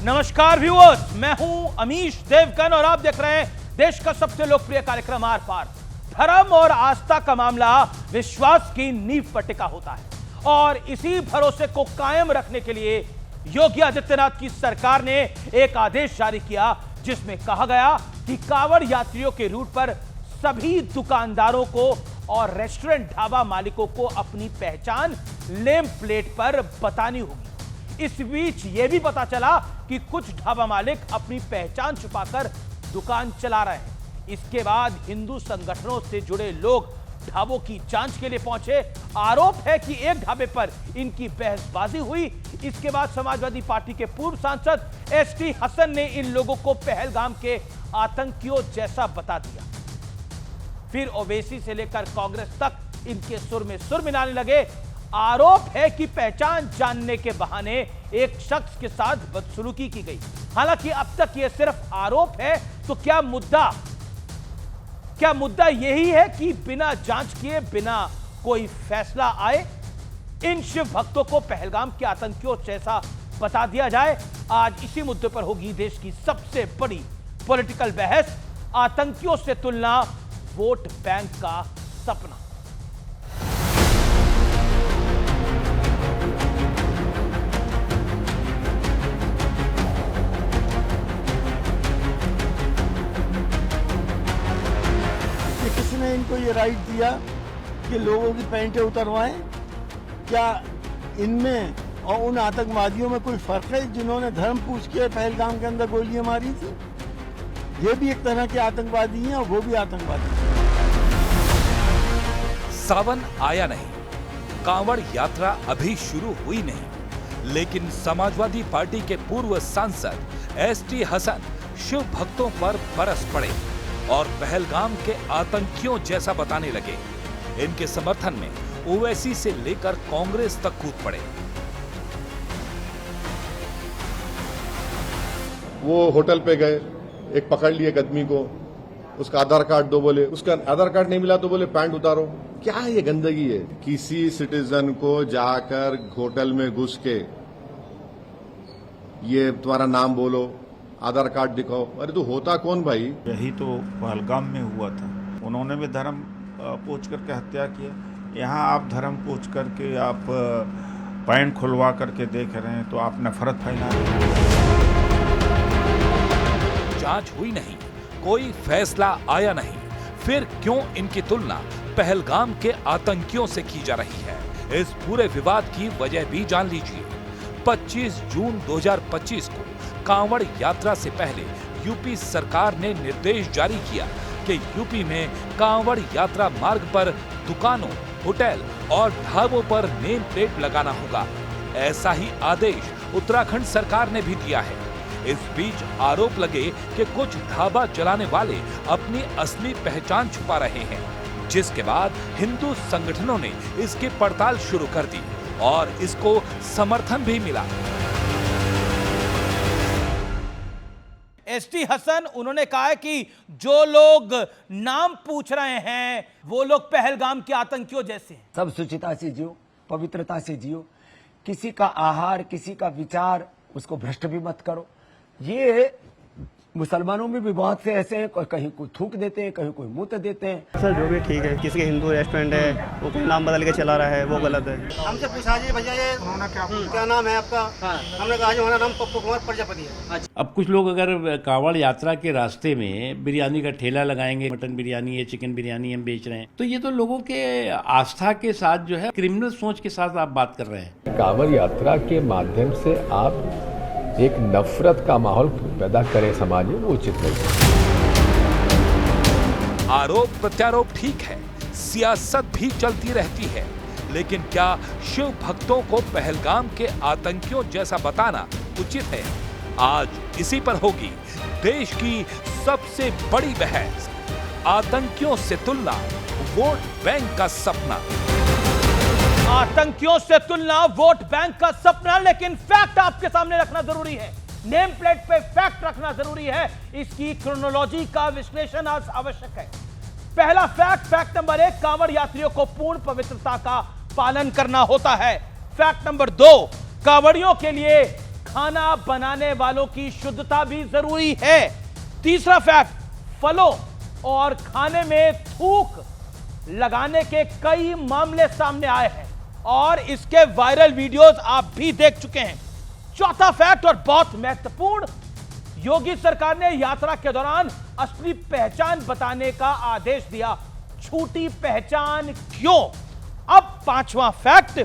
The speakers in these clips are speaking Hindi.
नमस्कार व्यूअर्स, मैं हूं अमीश देवगन और आप देख रहे हैं देश का सबसे लोकप्रिय कार्यक्रम आर पार। धर्म और आस्था का मामला विश्वास की नींव पर टिका होता है और इसी भरोसे को कायम रखने के लिए योगी आदित्यनाथ की सरकार ने एक आदेश जारी किया जिसमें कहा गया कि कांवड़ यात्रियों के रूट पर सभी दुकानदारों को और रेस्टोरेंट ढाबा मालिकों को अपनी पहचान नेम प्लेट पर बतानी होगी। इस बीच यह भी पता चला कि कुछ ढाबा मालिक अपनी पहचान छुपाकर दुकान चला रहे हैं। इसके बाद हिंदू संगठनों से जुड़े लोग ढाबों की जांच के लिए पहुंचे। आरोप है कि एक ढाबे पर इनकी बहसबाजी हुई। इसके बाद समाजवादी पार्टी के पूर्व सांसद एसटी हसन ने इन लोगों को पहलगाम के आतंकियों जैसा बता दिया। फिर ओवैसी से लेकर कांग्रेस तक इनके सुर में सुर मिलाने लगे। आरोप है कि पहचान जानने के बहाने एक शख्स के साथ बदसलूकी की गई। हालांकि अब तक यह सिर्फ आरोप है, तो क्या मुद्दा यही है कि बिना जांच किए बिना कोई फैसला आए इन शिव भक्तों को पहलगाम के आतंकियों जैसा बता दिया जाए? आज इसी मुद्दे पर होगी देश की सबसे बड़ी पॉलिटिकल बहस। आतंकियों से तुलना, वोट बैंक का सपना। किसने इनको ये राइट दिया कि लोगों की पैंटें उतरवाएं? क्या इनमें और उन आतंकवादियों में कोई फर्क है जिन्होंने धर्म पूछ के पहलगाम के अंदर गोलियां मारी थी? ये भी एक तरह के आतंकवादी हैं और वो भी आतंकवादी हैं। सावन आया नहीं, कांवड़ यात्रा अभी शुरू हुई नहीं, लेकिन समाजवादी पार्टी के पूर्व सांसद एसटी हसन शिव भक्तों पर बरस पड़े और पहलगाम के आतंकियों जैसा बताने लगे। इनके समर्थन में ओवैसी से लेकर कांग्रेस तक कूद पड़े। वो होटल पे गए, एक पकड़ लिए एक आदमी को, उसका आधार कार्ड दो, बोले उसका आधार कार्ड नहीं मिला तो बोले पैंट उतारो। क्या ये गंदगी है? किसी सिटीजन को जाकर होटल में घुस के ये तुम्हारा नाम बोलो, आधार कार्ड दिखाओ। अरे तो होता कौन भाई? यही तो पहलगाम में हुआ था। उन्होंने भी धर्म पूछ करके हत्या किया। यहाँ आप धर्म पूछ करके आप पैंट खुलवा करके देख रहे हैं, तो आप नफरत फैला रहे हैं। जांच हुई नहीं, कोई फैसला आया नहीं, फिर क्यों इनकी तुलना पहलगाम के आतंकियों से की जा रही है? इस पूरे विवाद की वजह भी जान लीजिए। 25 जून 2025 को कांवड़ यात्रा से पहले यूपी सरकार ने निर्देश जारी किया कि यूपी में कांवड़ यात्रा मार्ग पर दुकानों, होटल और ढाबों पर नेम प्लेट लगाना होगा। ऐसा ही आदेश उत्तराखंड सरकार ने भी दिया है। इस बीच आरोप लगे कि कुछ ढाबा चलाने वाले अपनी असली पहचान छुपा रहे हैं, जिसके बाद हिंदू संगठनों ने इसकी पड़ताल शुरू कर दी और इसको समर्थन भी मिला। एसटी हसन उन्होंने कहा है कि जो लोग नाम पूछ रहे हैं वो लोग पहलगाम के आतंकियों जैसे हैं। सब शुचिता से जियो, पवित्रता से जियो। किसी का आहार, किसी का विचार, उसको भ्रष्ट भी मत करो। ये मुसलमानों में भी बहुत से ऐसे हैं, कहीं कोई थूक देते हैं, कहीं कोई मुंह देते हैं। सर जो भी ठीक है, किसी के हिंदू रेस्टोरेंट है वो कोई नाम बदल के चला रहा है, वो गलत है। हमसे पूछा जी भैया ये क्या नाम है आपका? हमने कहा जी हमारा नाम पप्पू कुमार प्रजापति है। अब कुछ लोग अगर कांवड़ यात्रा के रास्ते में बिरयानी का ठेला लगाएंगे, मटन बिरयानी या चिकन बिरयानी हम बेच रहे हैं, तो ये तो लोगों के आस्था के साथ जो है क्रिमिनल सोच के साथ आप बात कर रहे हैं। कांवड़ यात्रा के माध्यम से आप एक नफरत का माहौल पैदा करें समाज में, वो उचित नहीं। आरोप प्रत्यारोप ठीक है, सियासत भी चलती रहती है, लेकिन क्या शिव भक्तों को पहलगाम के आतंकियों जैसा बताना उचित है? आज इसी पर होगी देश की सबसे बड़ी बहस। आतंकियों से तुलना, वोट बैंक का सपना। आतंकियों से तुलना, वोट बैंक का सपना, लेकिन फैक्ट आपके सामने रखना जरूरी है। नेम प्लेट पे फैक्ट रखना जरूरी है। इसकी क्रोनोलॉजी का विश्लेषण आज आवश्यक है। पहला फैक्ट नंबर 1, कांवड़ यात्रियों को पूर्ण पवित्रता का पालन करना होता है। फैक्ट नंबर 2, कांवड़ियों के लिए खाना बनाने वालों की शुद्धता भी जरूरी है। तीसरा फैक्ट, फलों और खाने में थूक लगाने के कई मामले सामने आए हैं और इसके वायरल वीडियोस आप भी देख चुके हैं। चौथा फैक्ट और बहुत महत्वपूर्ण, योगी सरकार ने यात्रा के दौरान असली पहचान बताने का आदेश दिया। झूठी पहचान क्यों? अब पांचवा फैक्ट,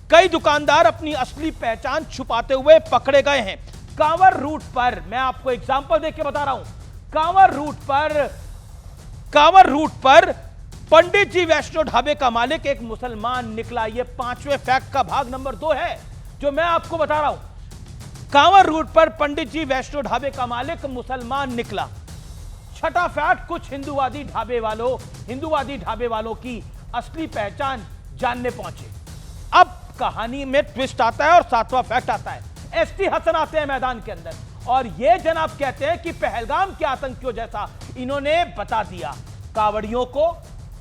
कई दुकानदार अपनी असली पहचान छुपाते हुए पकड़े गए हैं। कांवर रूट पर, मैं आपको एग्जांपल देके बता रहा हूं, कांवर रूट पर पंडित जी वैष्णो ढाबे का मालिक एक मुसलमान निकला। यह पांचवें फैक्ट का भाग नंबर 2 है जो मैं आपको बता रहा हूं। कांवर रूट पर पंडित जी वैष्णो ढाबे का मालिक मुसलमान निकला। छठा फैक्ट, कुछ हिंदूवादी ढाबे वालों की असली पहचान जानने पहुंचे। अब कहानी में ट्विस्ट आता है और सातवां फैक्ट आता है। एसटी हसन आते हैं मैदान के अंदर और ये जनाब कहते हैं कि पहलगाम के आतंकियों जैसा इन्होंने बता दिया कावड़ियों को।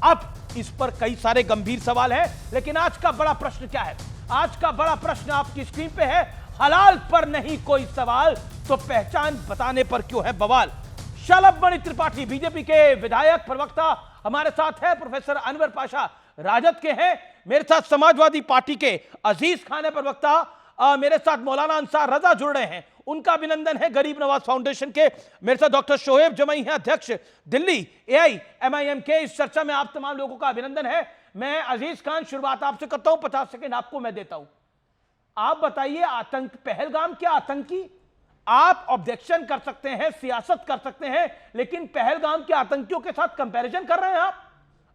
अब इस पर कई सारे गंभीर सवाल हैं, लेकिन आज का बड़ा प्रश्न क्या है? आज का बड़ा प्रश्न आपकी स्क्रीन पे है। हलाल पर नहीं कोई सवाल तो पहचान बताने पर क्यों है बवाल? शलभ मणि त्रिपाठी बीजेपी के विधायक प्रवक्ता हमारे साथ है। प्रोफेसर अनवर पाशा राजद के हैं। मेरे साथ समाजवादी पार्टी के अजीज खान है प्रवक्ता। मेरे साथ मौलाना अंसार रजा जुड़ रहे हैं, उनका अभिनंदन है। गरीब नवाज फाउंडेशन के मेरे साथ डॉक्टर शोएब जमई हैं, अध्यक्ष दिल्ली AIMIM के। इस चर्चा में आप तमाम लोगों का अभिनंदन है। मैं अजीज खान शुरुआत आपसे करता हूं, 50 सेकंड आपको मैं देता हूं। आप बताइए, आतंक पहलगाम क्या आतंकी? आप ऑब्जेक्शन कर सकते हैं, सियासत कर सकते हैं, लेकिन पहलगाम के आतंकियों के साथ कंपैरिजन कर रहे हैं आप,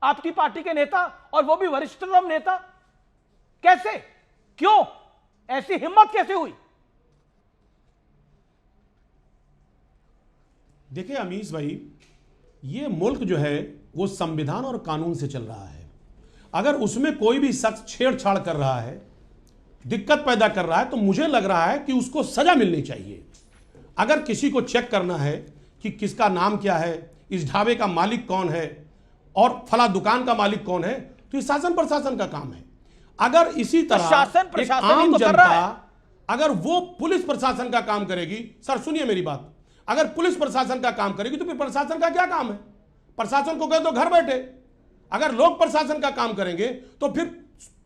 आपकी पार्टी के नेता, और वो भी वरिष्ठतम नेता। कैसे? क्यों? ऐसी हिम्मत कैसे हुई? देखिए अमीश भाई, ये मुल्क जो है वो संविधान और कानून से चल रहा है। अगर उसमें कोई भी शख्स छेड़छाड़ कर रहा है, दिक्कत पैदा कर रहा है, तो मुझे लग रहा है कि उसको सजा मिलनी चाहिए। अगर किसी को चेक करना है कि किसका नाम क्या है, इस ढाबे का मालिक कौन है और फला दुकान का मालिक कौन है, तो ये शासन प्रशासन का काम है। अगर इसी तरह शासन एक आम तो जनता, अगर वो पुलिस प्रशासन का काम करेगी, सर सुनिए मेरी बात, अगर पुलिस प्रशासन का काम करेगी तो फिर प्रशासन का क्या काम है? प्रशासन को कहे तो घर बैठे। अगर लोग प्रशासन का काम करेंगे तो फिर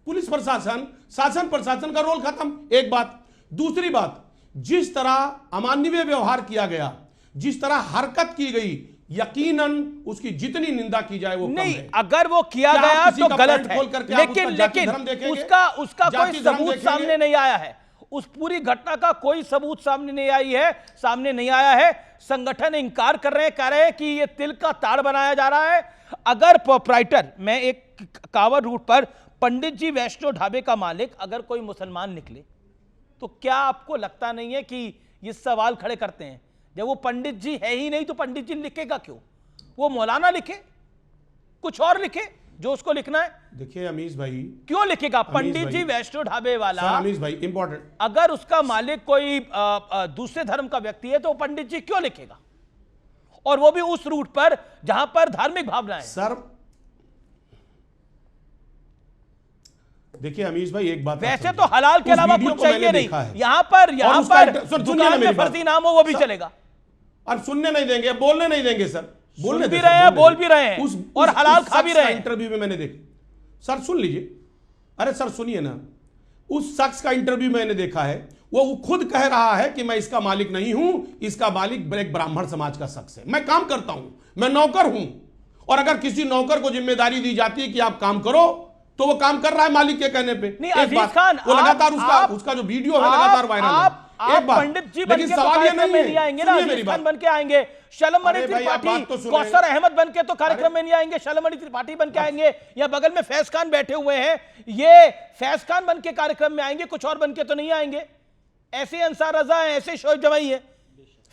पुलिस प्रशासन, शासन प्रशासन का रोल खत्म। एक बात। दूसरी बात, जिस तरह अमानवीय व्यवहार किया गया, जिस तरह हरकत की गई, यकीनन उसकी जितनी निंदा की जाए वो नहीं कम है। अगर वो किया गया तो गलत है, लेकिन उसका कोई सबूत सामने नहीं आया है। उस पूरी घटना का कोई सबूत सामने नहीं आया है। संगठन इंकार कर रहे हैं, कह रहे हैं कि ये तिल का ताड़ बनाया जा रहा है। अगर प्रोप्राइटर, मैं एक कांवर रूट पर पंडित जी वैष्णो ढाबे का मालिक अगर कोई मुसलमान निकले, तो क्या आपको लगता नहीं है कि ये सवाल खड़े करते हैं? जब वो पंडित जी है ही नहीं तो पंडित जी लिखेगा क्यों? वो मौलाना लिखे, कुछ और लिखे जो उसको लिखना है। देखिए अमीश भाई, क्यों लिखेगा पंडित जी वैष्णो ढाबे वाला? अमीश भाई इंपॉर्टेंट, अगर उसका मालिक कोई दूसरे धर्म का व्यक्ति है तो पंडित जी क्यों लिखेगा? और वो भी उस रूट पर जहां पर धार्मिक भावना है। सर देखिए अमीश भाई, एक बात, वैसे तो हलाल के अलावा कुछ चाहिए नहीं। यहां पर दुकान में फर्जी नाम हो वो भी चलेगा। और सुनने नहीं देंगे, बोलने नहीं देंगे सर। बोल भी रहे हैं, बोल भी रहे हैं और हलाल खा भी रहे हैं। इंटरव्यू में मैंने देखा, सर सुन लीजिए, अरे सर सुनिए ना, उस शख्स का इंटरव्यू मैंने देखा है, वो खुद कह रहा है कि मैं इसका मालिक नहीं हूं, इसका मालिक एक ब्राह्मण समाज का शख्स है, मैं काम करता हूं, मैं नौकर हूं। और अगर किसी नौकर को जिम्मेदारी दी जाती है कि आप काम करो, तो वो काम कर रहा है मालिक के कहने पे। नहीं अजीज खान, वो लगातार उसका जो वीडियो है लगातार वायरल है। आप पंडित जी बन के कार्यक्रम में नहीं आएंगे ना, अजीज खान बन के आएंगे, शलभ मणि त्रिपाठी, कौसर अहमद बन के तो कार्यक्रम में नहीं आएंगे, शलभ मणि त्रिपाठी बन के आएंगे, या बगल में फैज खान बैठे हुए हैं, ये फैज खान बन के कार्यक्रम में आएंगे, कुछ और बन के तो नहीं आएंगे। ऐसे अंसार रजा है, ऐसे शोएब जमई है।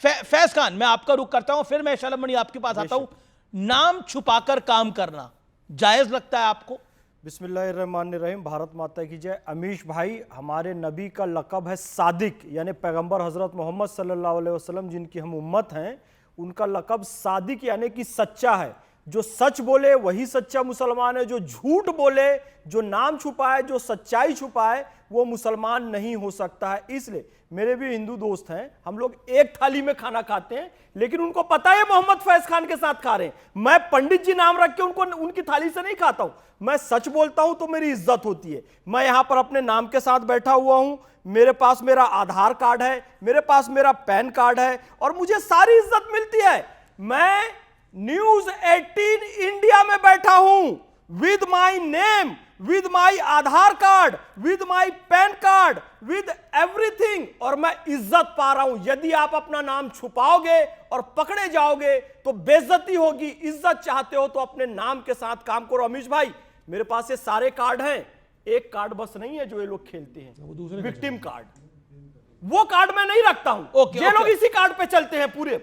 फैज खान, मैं आपका रुख करता हूं, फिर मैं शलभ मणि आपके पास आता हूं। नाम छुपाकर काम करना जायज लगता है आपको? बिस्मिल्लाहिर्रहमानिर्रहीम, भारत माता की जय। अमीश भाई, हमारे नबी का लक़ब है सादिक, यानी पैगंबर हज़रत मोहम्मद सल्लल्लाहु अलैहि वसल्लम जिनकी हम उम्मत हैं, उनका लक़ब सादिक यानी कि सच्चा है। जो सच बोले वही सच्चा मुसलमान है, जो झूठ बोले, जो नाम छुपाए, जो सच्चाई छुपाए, वो मुसलमान नहीं हो सकता है। इसलिए मेरे भी हिंदू दोस्त हैं, हम लोग एक थाली में खाना खाते हैं, लेकिन उनको पता है मोहम्मद फैज खान के साथ खा रहे हैं। मैं पंडित जी नाम रख के उनको उनकी थाली से नहीं खाता हूं। मैं सच बोलता हूं तो मेरी इज्जत होती है। मैं यहां पर अपने नाम के साथ बैठा हुआ हूं, मेरे पास मेरा आधार कार्ड है, मेरे पास मेरा पैन कार्ड है और मुझे सारी इज्जत मिलती है। मैं न्यूज 18 इंडिया में बैठा हूं with my name, with my Aadhaar card, with my pan card, with everything, और मैं इज्जत पा रहा हूं। यदि आप अपना नाम छुपाओगे और पकड़े जाओगे तो बेइज्जती होगी। इज्जत चाहते हो तो अपने नाम के साथ काम करो। अमीश भाई, मेरे पास ये सारे कार्ड हैं, एक कार्ड बस नहीं है जो ये लोग खेलते हैं, विक्टिम कार्ड। वो कार्ड मैं नहीं रखता हूं। ये लोग इसी कार्ड पे चलते हैं पूरे,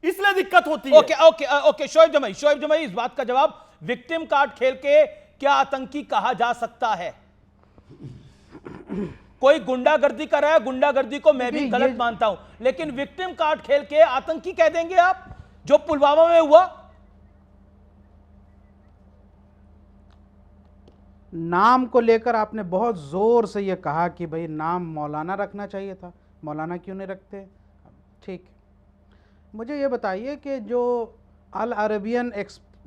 इसलिए दिक्कत होती है। ओके ओके ओके, शोएब जमाई इस बात का जवाब, विक्टिम कार्ड खेल के क्या आतंकी कहा जा सकता है? कोई गुंडागर्दी कर रहा है, गुंडागर्दी को मैं भी गलत मानता हूं, लेकिन विक्टिम कार्ड खेल के आतंकी कह देंगे आप, जो पुलवामा में हुआ? नाम को लेकर आपने बहुत जोर से यह कहा कि भाई नाम मौलाना रखना चाहिए था, मौलाना क्यों नहीं रखते? ठीक, मुझे ये बताइए कि जो अल अरबियन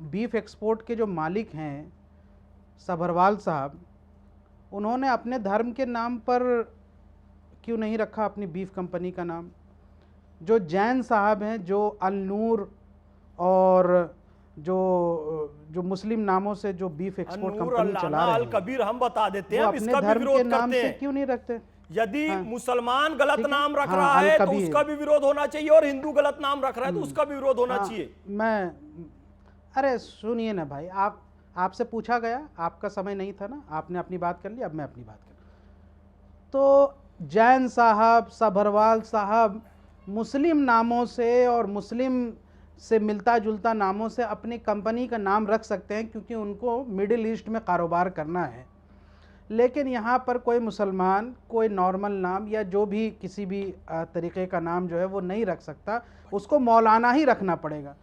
बीफ एक्सपोर्ट के जो मालिक हैं सबरवाल साहब, उन्होंने अपने धर्म के नाम पर क्यों नहीं रखा अपनी बीफ कंपनी का नाम? जो जैन साहब हैं, जो अल नूर और जो मुस्लिम नामों से जो बीफ एक्सपोर्ट कंपनी चला रहे हैं, कबीर हम बता देते हैं, वो अपने धर्म के नाम से क्यों नहीं रखते? यदि मुसलमान गलत नाम रख रहा है तो उसका भी विरोध होना चाहिए, और हिंदू गलत नाम रख रहा है तो उसका भी विरोध होना चाहिए। अरे सुनिए ना भाई, आपसे पूछा गया, आपका समय नहीं था ना, आपने अपनी बात कर ली, अब मैं अपनी बात कर। तो जैन साहब, सबरवाल साहब मुस्लिम नामों से और मुस्लिम से मिलता जुलता नामों से अपनी कंपनी का नाम रख सकते हैं, क्योंकि उनको मिडिल ईस्ट में कारोबार करना है। लेकिन यहाँ पर कोई मुसलमान कोई नॉर्मल नाम या जो भी किसी भी तरीके का नाम जो है वो नहीं रख सकता, उसको मौलाना ही रखना पड़ेगा।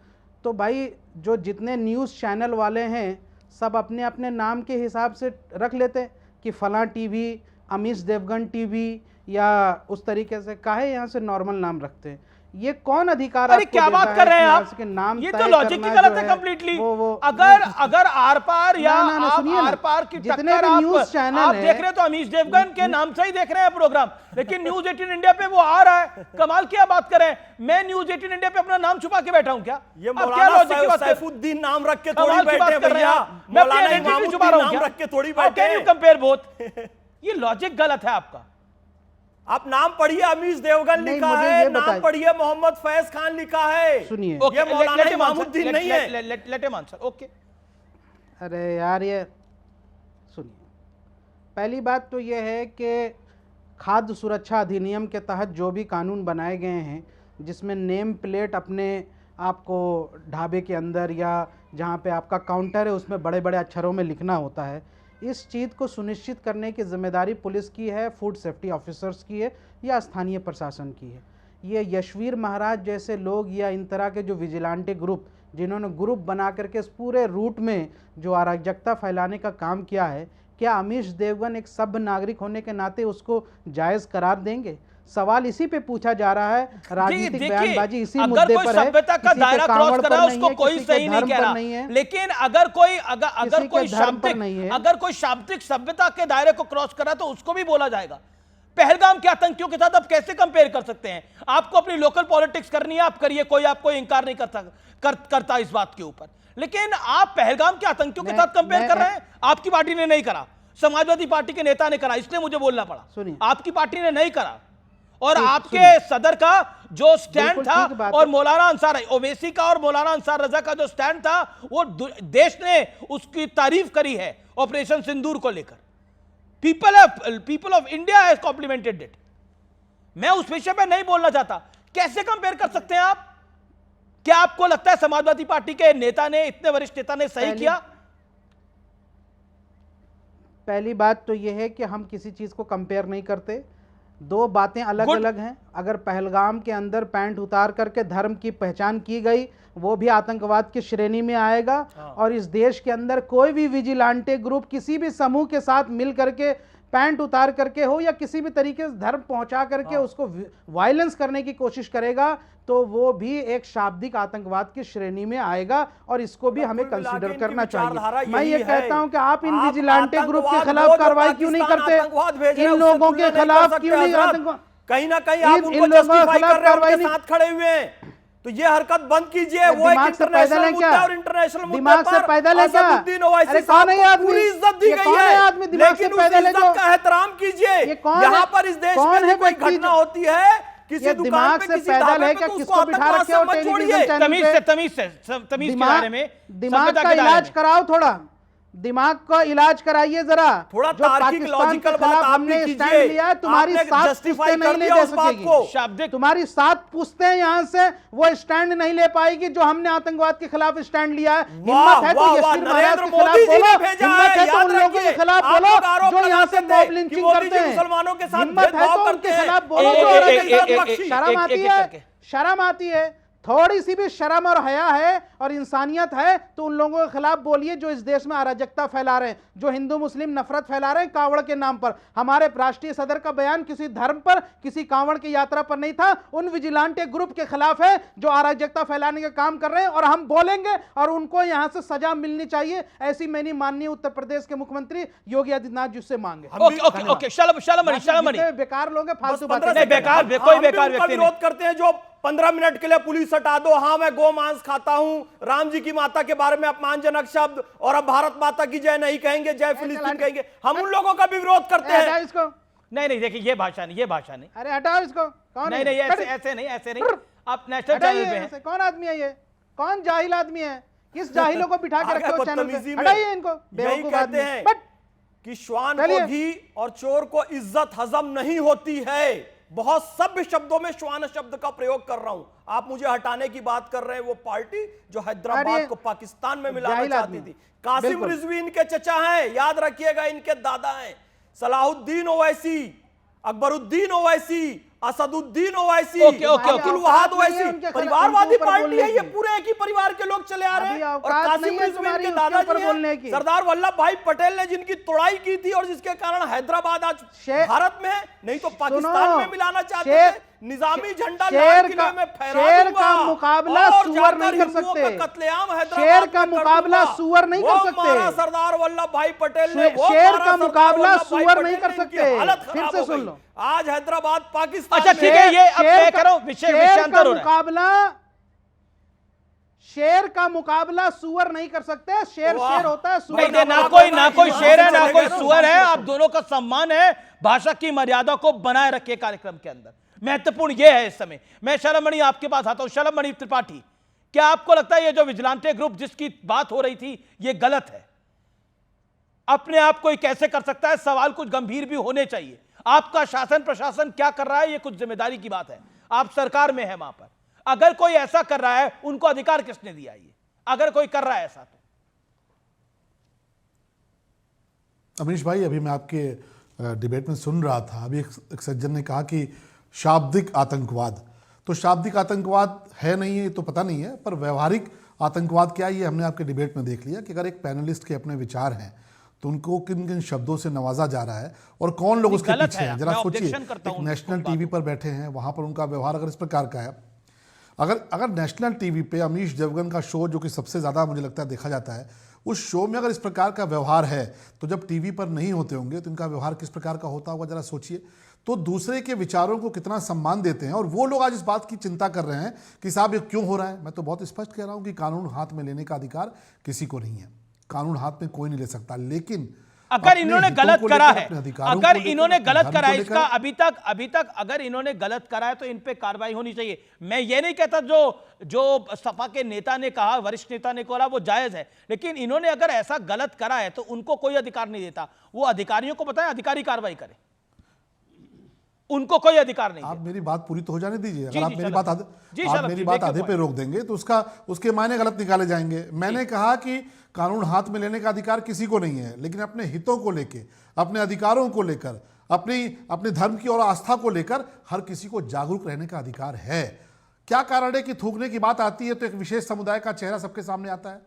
तो भाई जो जितने न्यूज़ चैनल वाले हैं सब अपने अपने नाम के हिसाब से रख लेते कि फ़लाँ टीवी, अमीश देवगन टीवी, या उस तरीके से काहे यहाँ से नॉर्मल नाम रखते हैं? ये कौन अधिकार? अरे क्या बात कर रहे हैं आप? नाम ये तो लॉजिक ही गलत है कंप्लीटली। अगर आर पार या आर पार की टक्कर आप देख रहे हो तो अमीश देवगन के नाम से ही देख रहे हैं प्रोग्राम, लेकिन न्यूज 18 इंडिया पे वो आ रहा है। कमाल क्या बात कर रहे हैं? मैं न्यूज 18 इंडिया पे अपना नाम छुपा के बैठा हूं क्या? ये मौलाना सैफुद्दीन नाम रख के थोड़ी बैठे भैया, मौलाना इमामुद्दीन नाम रख के थोड़ी बैठे। Can you compare both? ये लॉजिक गलत है आपका। आप नाम पढ़िए, अमीश देवगन लिखा है, नाम पढ़िए मोहम्मद फैज खान लिखा है। सुनिए, ये मौलाना इमामुद्दीन नहीं है। Let him answer. ओके, अरे यार ये सुनिए, पहली बात तो ये है कि खाद्य सुरक्षा अधिनियम के तहत जो भी कानून बनाए गए हैं, जिसमें नेम प्लेट अपने आपको ढाबे के अंदर या जहाँ पे आपका काउंटर है उसमें बड़े बड़े अक्षरों में लिखना होता है, इस चीज़ को सुनिश्चित करने की जिम्मेदारी पुलिस की है, फूड सेफ्टी ऑफिसर्स की है या स्थानीय प्रशासन की है। ये यशवीर महाराज जैसे लोग या इन तरह के जो विजिलेंटे ग्रुप, जिन्होंने ग्रुप बना करके इस पूरे रूट में जो अराजकता फैलाने का काम किया है, क्या अमीश देवगन एक सभ्य नागरिक होने के नाते उसको जायज़ करार देंगे? सवाल इसी पे पूछा जा रहा है, राजनीतिक बयानबाजी इसी मुद्दे पर है। सभ्यता का दायरा क्रॉस कर रहा है उसको कोई सही नहीं कह रहा, लेकिन अगर कोई शाब्दिक सभ्यता के दायरे को क्रॉस कर रहा है तो उसको भी बोला जाएगा। पहलगाम के आतंकियों के साथ आप कैसे कंपेयर कर सकते हैं? आपको अपनी लोकल पॉलिटिक्स करनी है, आप करिए, कोई आपको इंकार नहीं करता इस बात के ऊपर, लेकिन आप पहलगाम के आतंकियों के साथ कंपेयर कर रहे हैं। आपकी पार्टी ने नहीं करा, समाजवादी पार्टी के नेता ने करा, इसलिए मुझे बोलना पड़ा। आपकी पार्टी ने नहीं करा, और आपके सदर का जो स्टैंड था और मौलाना अंसार ओवैसी का और मौलाना अंसार रजा का जो स्टैंड था, वो देश ने उसकी तारीफ करी है ऑपरेशन सिंदूर को लेकर। People of India has complimented it. मैं उस विषय पे नहीं बोलना चाहता। कैसे कंपेयर कर सकते हैं आप? क्या आपको लगता है समाजवादी पार्टी के नेता ने, इतने वरिष्ठ नेता ने सही किया? पहली बात तो यह है कि हम किसी चीज को कंपेयर नहीं करते, दो बातें अलग अलग हैं। अगर पहलगाम के अंदर पैंट उतार करके धर्म की पहचान की गई, वो भी आतंकवाद की श्रेणी में आएगा। और इस देश के अंदर कोई भी विजिलेंटे ग्रुप किसी भी समूह के साथ मिल करके पैंट उतार करके हो या किसी भी तरीके से धर्म पहुंचा करके उसको वायलेंस करने की कोशिश करेगा तो वो भी एक शाब्दिक आतंकवाद की श्रेणी में आएगा और इसको भी हमें कंसीडर करना चाहिए। मैं ये कहता हूं कि आप इन विजिलेंटे ग्रुप के खिलाफ कार्रवाई क्यों नहीं करते, इन लोगों के खिलाफ क्यों नहीं आतंकवाद, कहीं ना कहीं आप उनको जस्टिफाई कर रहे हैं, उनके साथ खड़े हुए हैं, तो ये हरकत बंद कीजिए। वो एक इंटरनेशनल मुद्दा और इंटरनेशनल मुद्दे दिमाग से पैदल है क्या? अरे कौन है ये आदमी? पूरी इज्जत दी गई है आदमी दिमाग से पैदल है जो का एहतराम कीजिए। यहाँ पर इस देश में जो कोई घटना होती है किसी दुकान पे किसी ढाबे पे तो उसको बिठा रखे हो टेलीविजन चैनल पे। तमीज के बारे में, दिमाग का इलाज कराओ, थोड़ा दिमाग का इलाज कराइए जरा। थोड़ा जो पाकिस्तान लॉजिकल के खिलाफ हमने स्टैंड लिया, तुम्हारी 7 पुश्तें नहीं ले दे सकेगी, तुम्हारी 7 पुश्तें यहाँ से वो स्टैंड नहीं ले पाएगी जो हमने आतंकवाद के खिलाफ स्टैंड लिया है। हिम्मत है तो यशवीर महाराज के खिलाफ बोलो, हिम्मत है तो उन लोगों के खिलाफ बोलो जो यहाँ से मॉब लिंचिंग करते हैं, हिम्मत है तो उनके खिलाफ बोलो जो शर्म आती है, शर्म आती है, थोड़ी सी भी शर्म और हया है और इंसानियत है तो उन लोगों के खिलाफ बोलिए जो इस देश में अराजकता फैला रहे हैं, जो हिंदू मुस्लिम नफरत फैला रहे हैं कांवड़ के नाम पर। हमारे राष्ट्रीय सदर का बयान किसी धर्म पर, किसी कांवड़ की यात्रा पर नहीं था, उन विजिलेंटे ग्रुप के खिलाफ है जो अराजकता फैलाने का काम कर रहे हैं और हम बोलेंगे और उनको यहां से सजा मिलनी चाहिए, ऐसी मैंने माननीय उत्तर प्रदेश के मुख्यमंत्री योगी आदित्यनाथ जी से मांगे। बेकार लोग हैं, फालतू बातें, बेकार कोई बेकार व्यक्ति विरोध करते हैं जो 15 मिनट के लिए पुलिस हटा दो, हाँ मैं गो मांस खाता हूं, राम जी की माता के बारे में अपमानजनक शब्द और अब भारत माता की जय नहीं कहेंगे, जय फिलिस्तीन कहेंगे, हम उन लोगों का भी विरोध करते हैं। इसको नहीं देखिए ये भाषा नहीं, ये भाषा नहीं, अरे हटाओ इसको। कौन नहीं ऐसे नहीं आप नेशनल चैनल पे हैं। कौन आदमी है ये, कौन जाहिल आदमी है, किस जाहिलों को बिठा के रखे हो चैनल पे, हटाइए इनको। यही कहते हैं कि श्वान को घी और चोर को इज्जत हजम नहीं होती है। बहुत सभ्य शब्दों में श्वान शब्द का प्रयोग कर रहा हूं। आप मुझे हटाने की बात कर रहे हैं, वो पार्टी जो हैदराबाद को पाकिस्तान में मिलाना चाहती थी। कासिम रिजवी इनके चचा हैं, याद रखिएगा, इनके दादा हैं। सलाहुद्दीन ओवैसी, अकबरुद्दीन ओवैसी, असदुद्दीन ओवैसी, अब्दुल वहाद ओवैसी, परिवारवादी पार्टी है ये, पूरे एक ही परिवार के लोग चले आ रहे हैं। और कासिम रिजवी के दादाजी हैं, सरदार वल्लभ भाई पटेल ने जिनकी तोड़ाई की थी और जिसके कारण हैदराबाद आज भारत में नहीं तो पाकिस्तान में मिलाना चाहते थे। निजामी झंडा लाल किले में फहरा दूंगा। शेर का मुकाबला सुअर नहीं कर सकते, शेर का मुकाबला सुअर नहीं कर सकते, सरदार वल्लभ भाई पटेल ने शेर का मुकाबला सुअर नहीं कर सकते। फिर से सुन लो, आज हैदराबाद पाकिस्तान। अच्छा ठीक है, ये अब तय करो, विषयांतर हो रहा है। शेर का मुकाबला सुअर नहीं कर सकते, शेर होता है, सुअर ना कोई शेर है ना कोई सुअर है। आप दोनों का सम्मान है, भाषा की मर्यादा को बनाए रखिए कार्यक्रम के अंदर। महत्वपूर्ण यह है इस समय। मैं शर्मणि आपके पास आता हूं, शर्मणि त्रिपाठी, क्या आपको लगता है ये जो विजिलेंटे ग्रुप जिसकी बात हो रही थी ये गलत है? अपने आप कोई कैसे कर सकता है? सवाल कुछ गंभीर भी होने चाहिए। आपका शासन प्रशासन क्या कर रहा है ये कुछ जिम्मेदारी की बात है, आप सरकार में है, वहां पर अगर कोई ऐसा कर रहा है उनको अधिकार किसने दिया? ये अगर कोई कर रहा है ऐसा तो। अमीश भाई, अभी मैं आपके डिबेट में सुन रहा था, अभी एक सज्जन ने कहा कि शाब्दिक आतंकवाद, तो शाब्दिक आतंकवाद है नहीं है तो पता नहीं है, पर व्यवहारिक आतंकवाद क्या है ये हमने आपके डिबेट में देख लिया कि अगर एक पैनलिस्ट के अपने विचार हैं तो उनको किन किन शब्दों से नवाजा जा रहा है और कौन लोग उसके पीछे हैं। जरा सोचिए, एक नेशनल टीवी पर बैठे हैं, वहां पर उनका व्यवहार अगर इस प्रकार का है, अगर नेशनल टीवी पे अमीश देवगन का शो जो कि सबसे ज़्यादा मुझे लगता है देखा जाता है, उस शो में अगर इस प्रकार का व्यवहार है तो जब टीवी पर नहीं होते होंगे तो इनका व्यवहार किस प्रकार का होता होगा, जरा सोचिए। तो दूसरे के विचारों को कितना सम्मान देते हैं और वो लोग आज इस बात की चिंता कर रहे हैं कि साहब ये क्यों हो रहा है। मैं तो बहुत स्पष्ट कह रहा हूं कि कानून हाथ में लेने का अधिकार किसी को नहीं है, कानून हाथ में कोई नहीं ले सकता, लेकिन अगर इन्होंने गलत करा है, अगर इन्होंने गलत करा है, इसका अभी तक अगर इन्होंने गलत करा है तो इन पे कार्रवाई होनी चाहिए। मैं ये नहीं कहता जो सपा के नेता ने कहा, वरिष्ठ नेता ने कहा वो जायज है, लेकिन इन्होंने अगर ऐसा गलत करा है तो उनको कोई अधिकार नहीं देता। वो अधिकारियों को बताएं, अधिकारी कार्रवाई करें, उनको कोई अधिकार नहीं। आप मेरी बात पूरी तो हो जाने दीजिए। अगर आप मेरी बात आधे पे रोक देंगे तो उसके मायने गलत निकाले जाएंगे। मैंने कहा कि कानून हाथ में लेने का अधिकार किसी को नहीं है, लेकिन अपने हितों को लेकर, अपने अधिकारों को लेकर, अपने धर्म की और आस्था को लेकर हर किसी को जागरूक रहने का अधिकार है। क्या कारण है कि थूकने की बात आती है तो एक विशेष समुदाय का चेहरा सबके सामने आता है?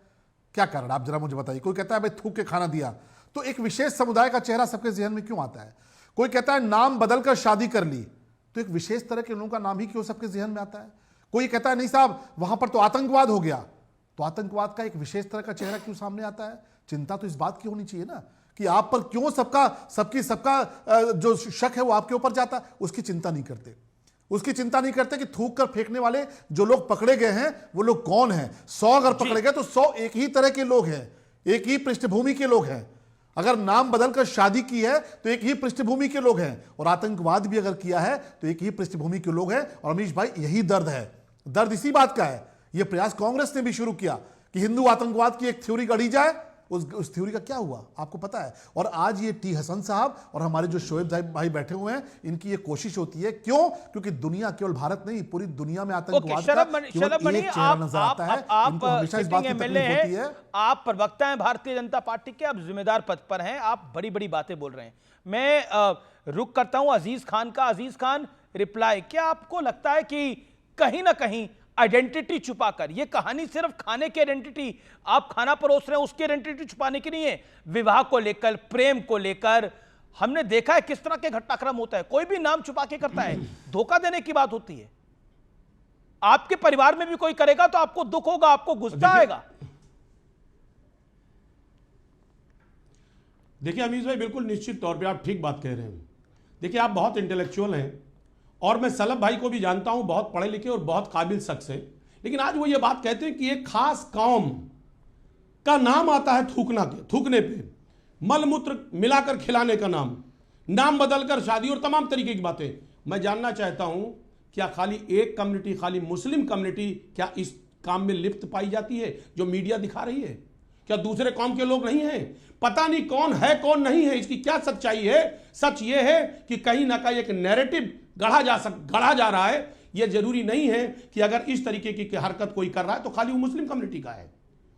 क्या कारण, आप जरा मुझे बताइए। कोई कहता है भाई थूक के खाना दिया तो एक विशेष समुदाय का चेहरा सबके जहन में क्यों आता है? कोई कहता है नाम बदलकर शादी कर ली, तो एक विशेष तरह के लोगों का नाम ही क्यों सबके जहन में आता है? कोई कहता है नहीं साहब वहां पर तो आतंकवाद हो गया, तो आतंकवाद का एक विशेष तरह का चेहरा क्यों सामने आता है? चिंता तो इस बात की होनी चाहिए ना कि आप पर क्यों सबका जो शक है वो आपके ऊपर जाता है। उसकी चिंता नहीं करते, उसकी चिंता नहीं करते कि थूक कर फेंकने वाले जो लोग पकड़े गए हैं वो लोग कौन हैं। 100 अगर पकड़े गए तो 100 एक ही तरह के लोग हैं, एक ही पृष्ठभूमि के लोग हैं। अगर नाम बदलकर शादी की है तो एक ही पृष्ठभूमि के लोग हैं, और आतंकवाद भी अगर किया है तो एक ही पृष्ठभूमि के लोग हैं। और अमीश भाई यही दर्द है, दर्द इसी बात का है। यह प्रयास कांग्रेस ने भी शुरू किया कि हिंदू आतंकवाद की एक थ्योरी गढ़ी जाए, उस थ्योरी का क्या हुआ आपको पता है। और आज ये टी हसन साहब और हमारे जो शोएब भाई बैठे हुए हैं, इनकी ये कोशिश होती है। क्यों? क्योंकि दुनिया, केवल भारत नहीं पूरी दुनिया में आतंकवाद का केवल एक चेहरा नजर आता है। इनको हमेशा इस बात की तकलीफ होती है। आप प्रवक्ता हैं भारतीय जनता पार्टी के, आप जिम्मेदार पद पर हैं, आप बड़ी बड़ी बातें बोल रहे हैं। मैं रुक करता हूं अजीज खान का। अजीज खान, रिप्लाई, क्या आपको लगता है कि कहीं ना कहीं आइडेंटिटी छुपाकर, ये कहानी सिर्फ खाने की आइडेंटिटी, आप खाना परोस रहे हैं उसकी आइडेंटिटी छुपाने की नहीं है, विवाह को लेकर, प्रेम को लेकर हमने देखा है किस तरह के घटनाक्रम होता है। कोई भी नाम छुपा के करता है, धोखा देने की बात होती है। आपके परिवार में भी कोई करेगा तो आपको दुख होगा, आपको गुस्सा आएगा। देखिए अमीश भाई, बिल्कुल निश्चित तौर पे आप ठीक बात कह रहे हैं। देखिए आप बहुत इंटेलेक्चुअल हैं और मैं सलभ भाई को भी जानता हूं, बहुत पढ़े लिखे और बहुत काबिल शख्स है। लेकिन आज वो ये बात कहते हैं कि एक खास कौम का नाम आता है थूकने पे, मलमूत्र मिलाकर खिलाने का नाम बदलकर शादी और तमाम तरीके की बातें। मैं जानना चाहता हूं क्या खाली एक कम्युनिटी, खाली मुस्लिम कम्युनिटी क्या इस काम में लिप्त पाई जाती है जो मीडिया दिखा रही है? क्या दूसरे कौम के लोग नहीं हैं? पता नहीं कौन है कौन नहीं है, इसकी क्या सच्चाई है। सच ये है कि कहीं ना कहीं एक नैरेटिव गढ़ा जा रहा है। यह जरूरी नहीं है कि अगर इस तरीके की हरकत कोई कर रहा है तो खाली वो मुस्लिम कम्युनिटी का है,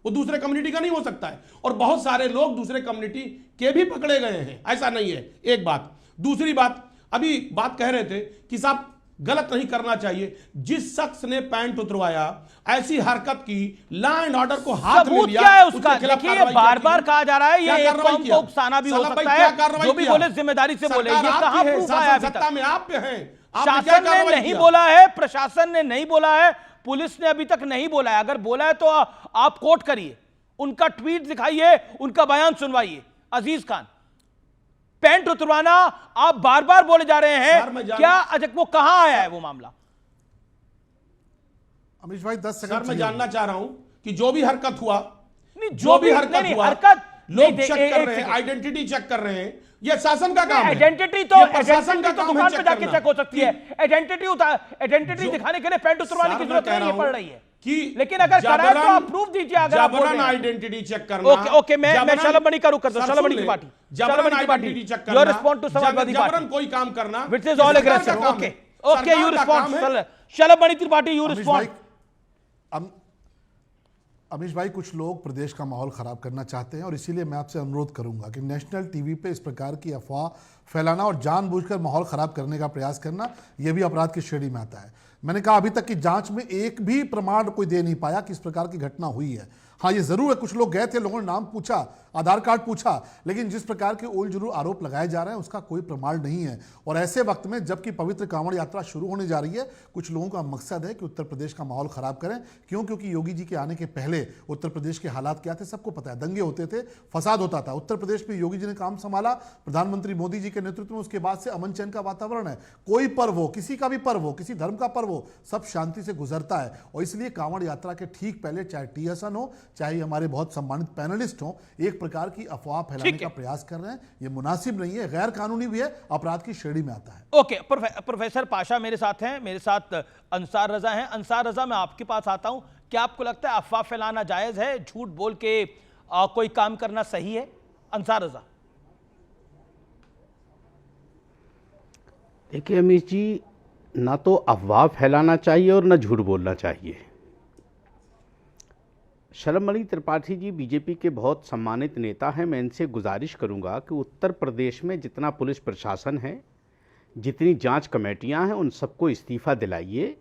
वो दूसरे कम्युनिटी का नहीं हो सकता है। और बहुत सारे लोग दूसरे कम्युनिटी के भी पकड़े गए हैं, ऐसा नहीं है। एक बात। दूसरी बात, अभी बात कह रहे थे कि साहब गलत नहीं करना चाहिए। जिस शख्स ने पैंट उतरवाया, ऐसी हरकत की, लॉ एंड ऑर्डर को हाथ में लिया, क्या है उसका? देखिए बार-बार कहा जा रहा है ये एक कौम को उकसाना भी हो सकता है, जो भी बोले जिम्मेदारी से बोले। ये कहां प्रूफ आया अभी तक? सत्ता में आप पे हैं, शासन ने नहीं बोला है, प्रशासन ने नहीं बोला है, पुलिस ने अभी तक नहीं बोला है। अगर बोला है तो आप कोट करिए, उनका ट्वीट दिखाइए, उनका बयान सुनवाइए। अजीज खान, पैंट उतरवाना आप बार बार बोले जा रहे हैं, क्या अजक वो कहां आया है वो मामला? अमीश भाई 10 सेकंड मैं जानना चाह रहा हूं कि जो भी हरकत हुआ, जो भी हरकत हुआ, लोग चेक कर रहे हैं, आइडेंटिटी चेक कर रहे हैं, ये शासन का काम है। आइडेंटिटी तो दुकान पे जाके चेक हो सकती है। आइडेंटिटी दिखाने के लिए पैंट उतरवाने की जरूरत नहीं पड़ रही है कि, लेकिन अगर कराए तो आप प्रूफ दीजिए। अगर आप बोल रहे हैं आइडेंटिटी चेक करना, ओके मैं शलभमणि का रुख करता हूं। शलभमणि की पार्टी, जबरन आइडेंटिटी चेक करना, your respond to Samajwadi party, जबरन कोई काम करना, which is all aggressive. Okay you respond. Shalabhmani Tripathi you respond. Amish भाई, कुछ लोग प्रदेश का माहौल ख़राब करना चाहते हैं और इसीलिए मैं आपसे अनुरोध करूंगा कि नेशनल टीवी पे इस प्रकार की अफवाह फैलाना और जानबूझकर माहौल ख़राब करने का प्रयास करना, यह भी अपराध की श्रेणी में आता है। मैंने कहा अभी तक की जांच में एक भी प्रमाण कोई दे नहीं पाया कि इस प्रकार की घटना हुई है। हाँ, ये जरूर है कुछ लोग गए थे, लोगों ने नाम पूछा, आधार कार्ड पूछा, लेकिन जिस प्रकार के उल जुलूल आरोप लगाए जा रहे हैं उसका कोई प्रमाण नहीं है। और ऐसे वक्त में जबकि पवित्र कांवड़ यात्रा शुरू होने जा रही है, कुछ लोगों का मकसद है कि उत्तर प्रदेश का माहौल खराब करें। क्यों? क्योंकि योगी जी के आने के पहले उत्तर प्रदेश के हालात क्या थे सबको पता है। दंगे होते थे, फसाद होता था। उत्तर प्रदेश में योगी जी ने काम संभाला, प्रधानमंत्री मोदी जी के नेतृत्व में, उसके बाद से अमन चैन का वातावरण है। कोई पर्व हो, किसी का भी पर्व हो, किसी धर्म का पर्व हो, सब शांति से गुजरता है। और इसलिए कांवड़ यात्रा के ठीक पहले चाहे टी हसन हो, चाहे हमारे बहुत सम्मानित पैनलिस्ट हो, एक प्रकार की अफवाह फैलाने का प्रयास कर रहे हैं। यह मुनासिब नहीं है, गैर कानूनी भी है, अपराध की श्रेणी में आता है। ओके, प्रोफेसर पाशा मेरे साथ हैं, मेरे साथ अंसार रजा हैं। अंसार रजा, मैं आपके पास आता हूं। क्या आपको लगता है अफवाह फैलाना जायज है? झूठ बोल के कोई काम करना सही है? अंसार रजा। देखिए अमीश जी, ना तो अफवाह फैलाना चाहिए और ना झूठ बोलना चाहिए। शलभमणि त्रिपाठी जी बीजेपी के बहुत सम्मानित नेता हैं। मैं इनसे गुजारिश करूंगा कि उत्तर प्रदेश में जितना पुलिस प्रशासन है, जितनी जांच कमेटियां हैं, उन सबको इस्तीफ़ा दिलाइए।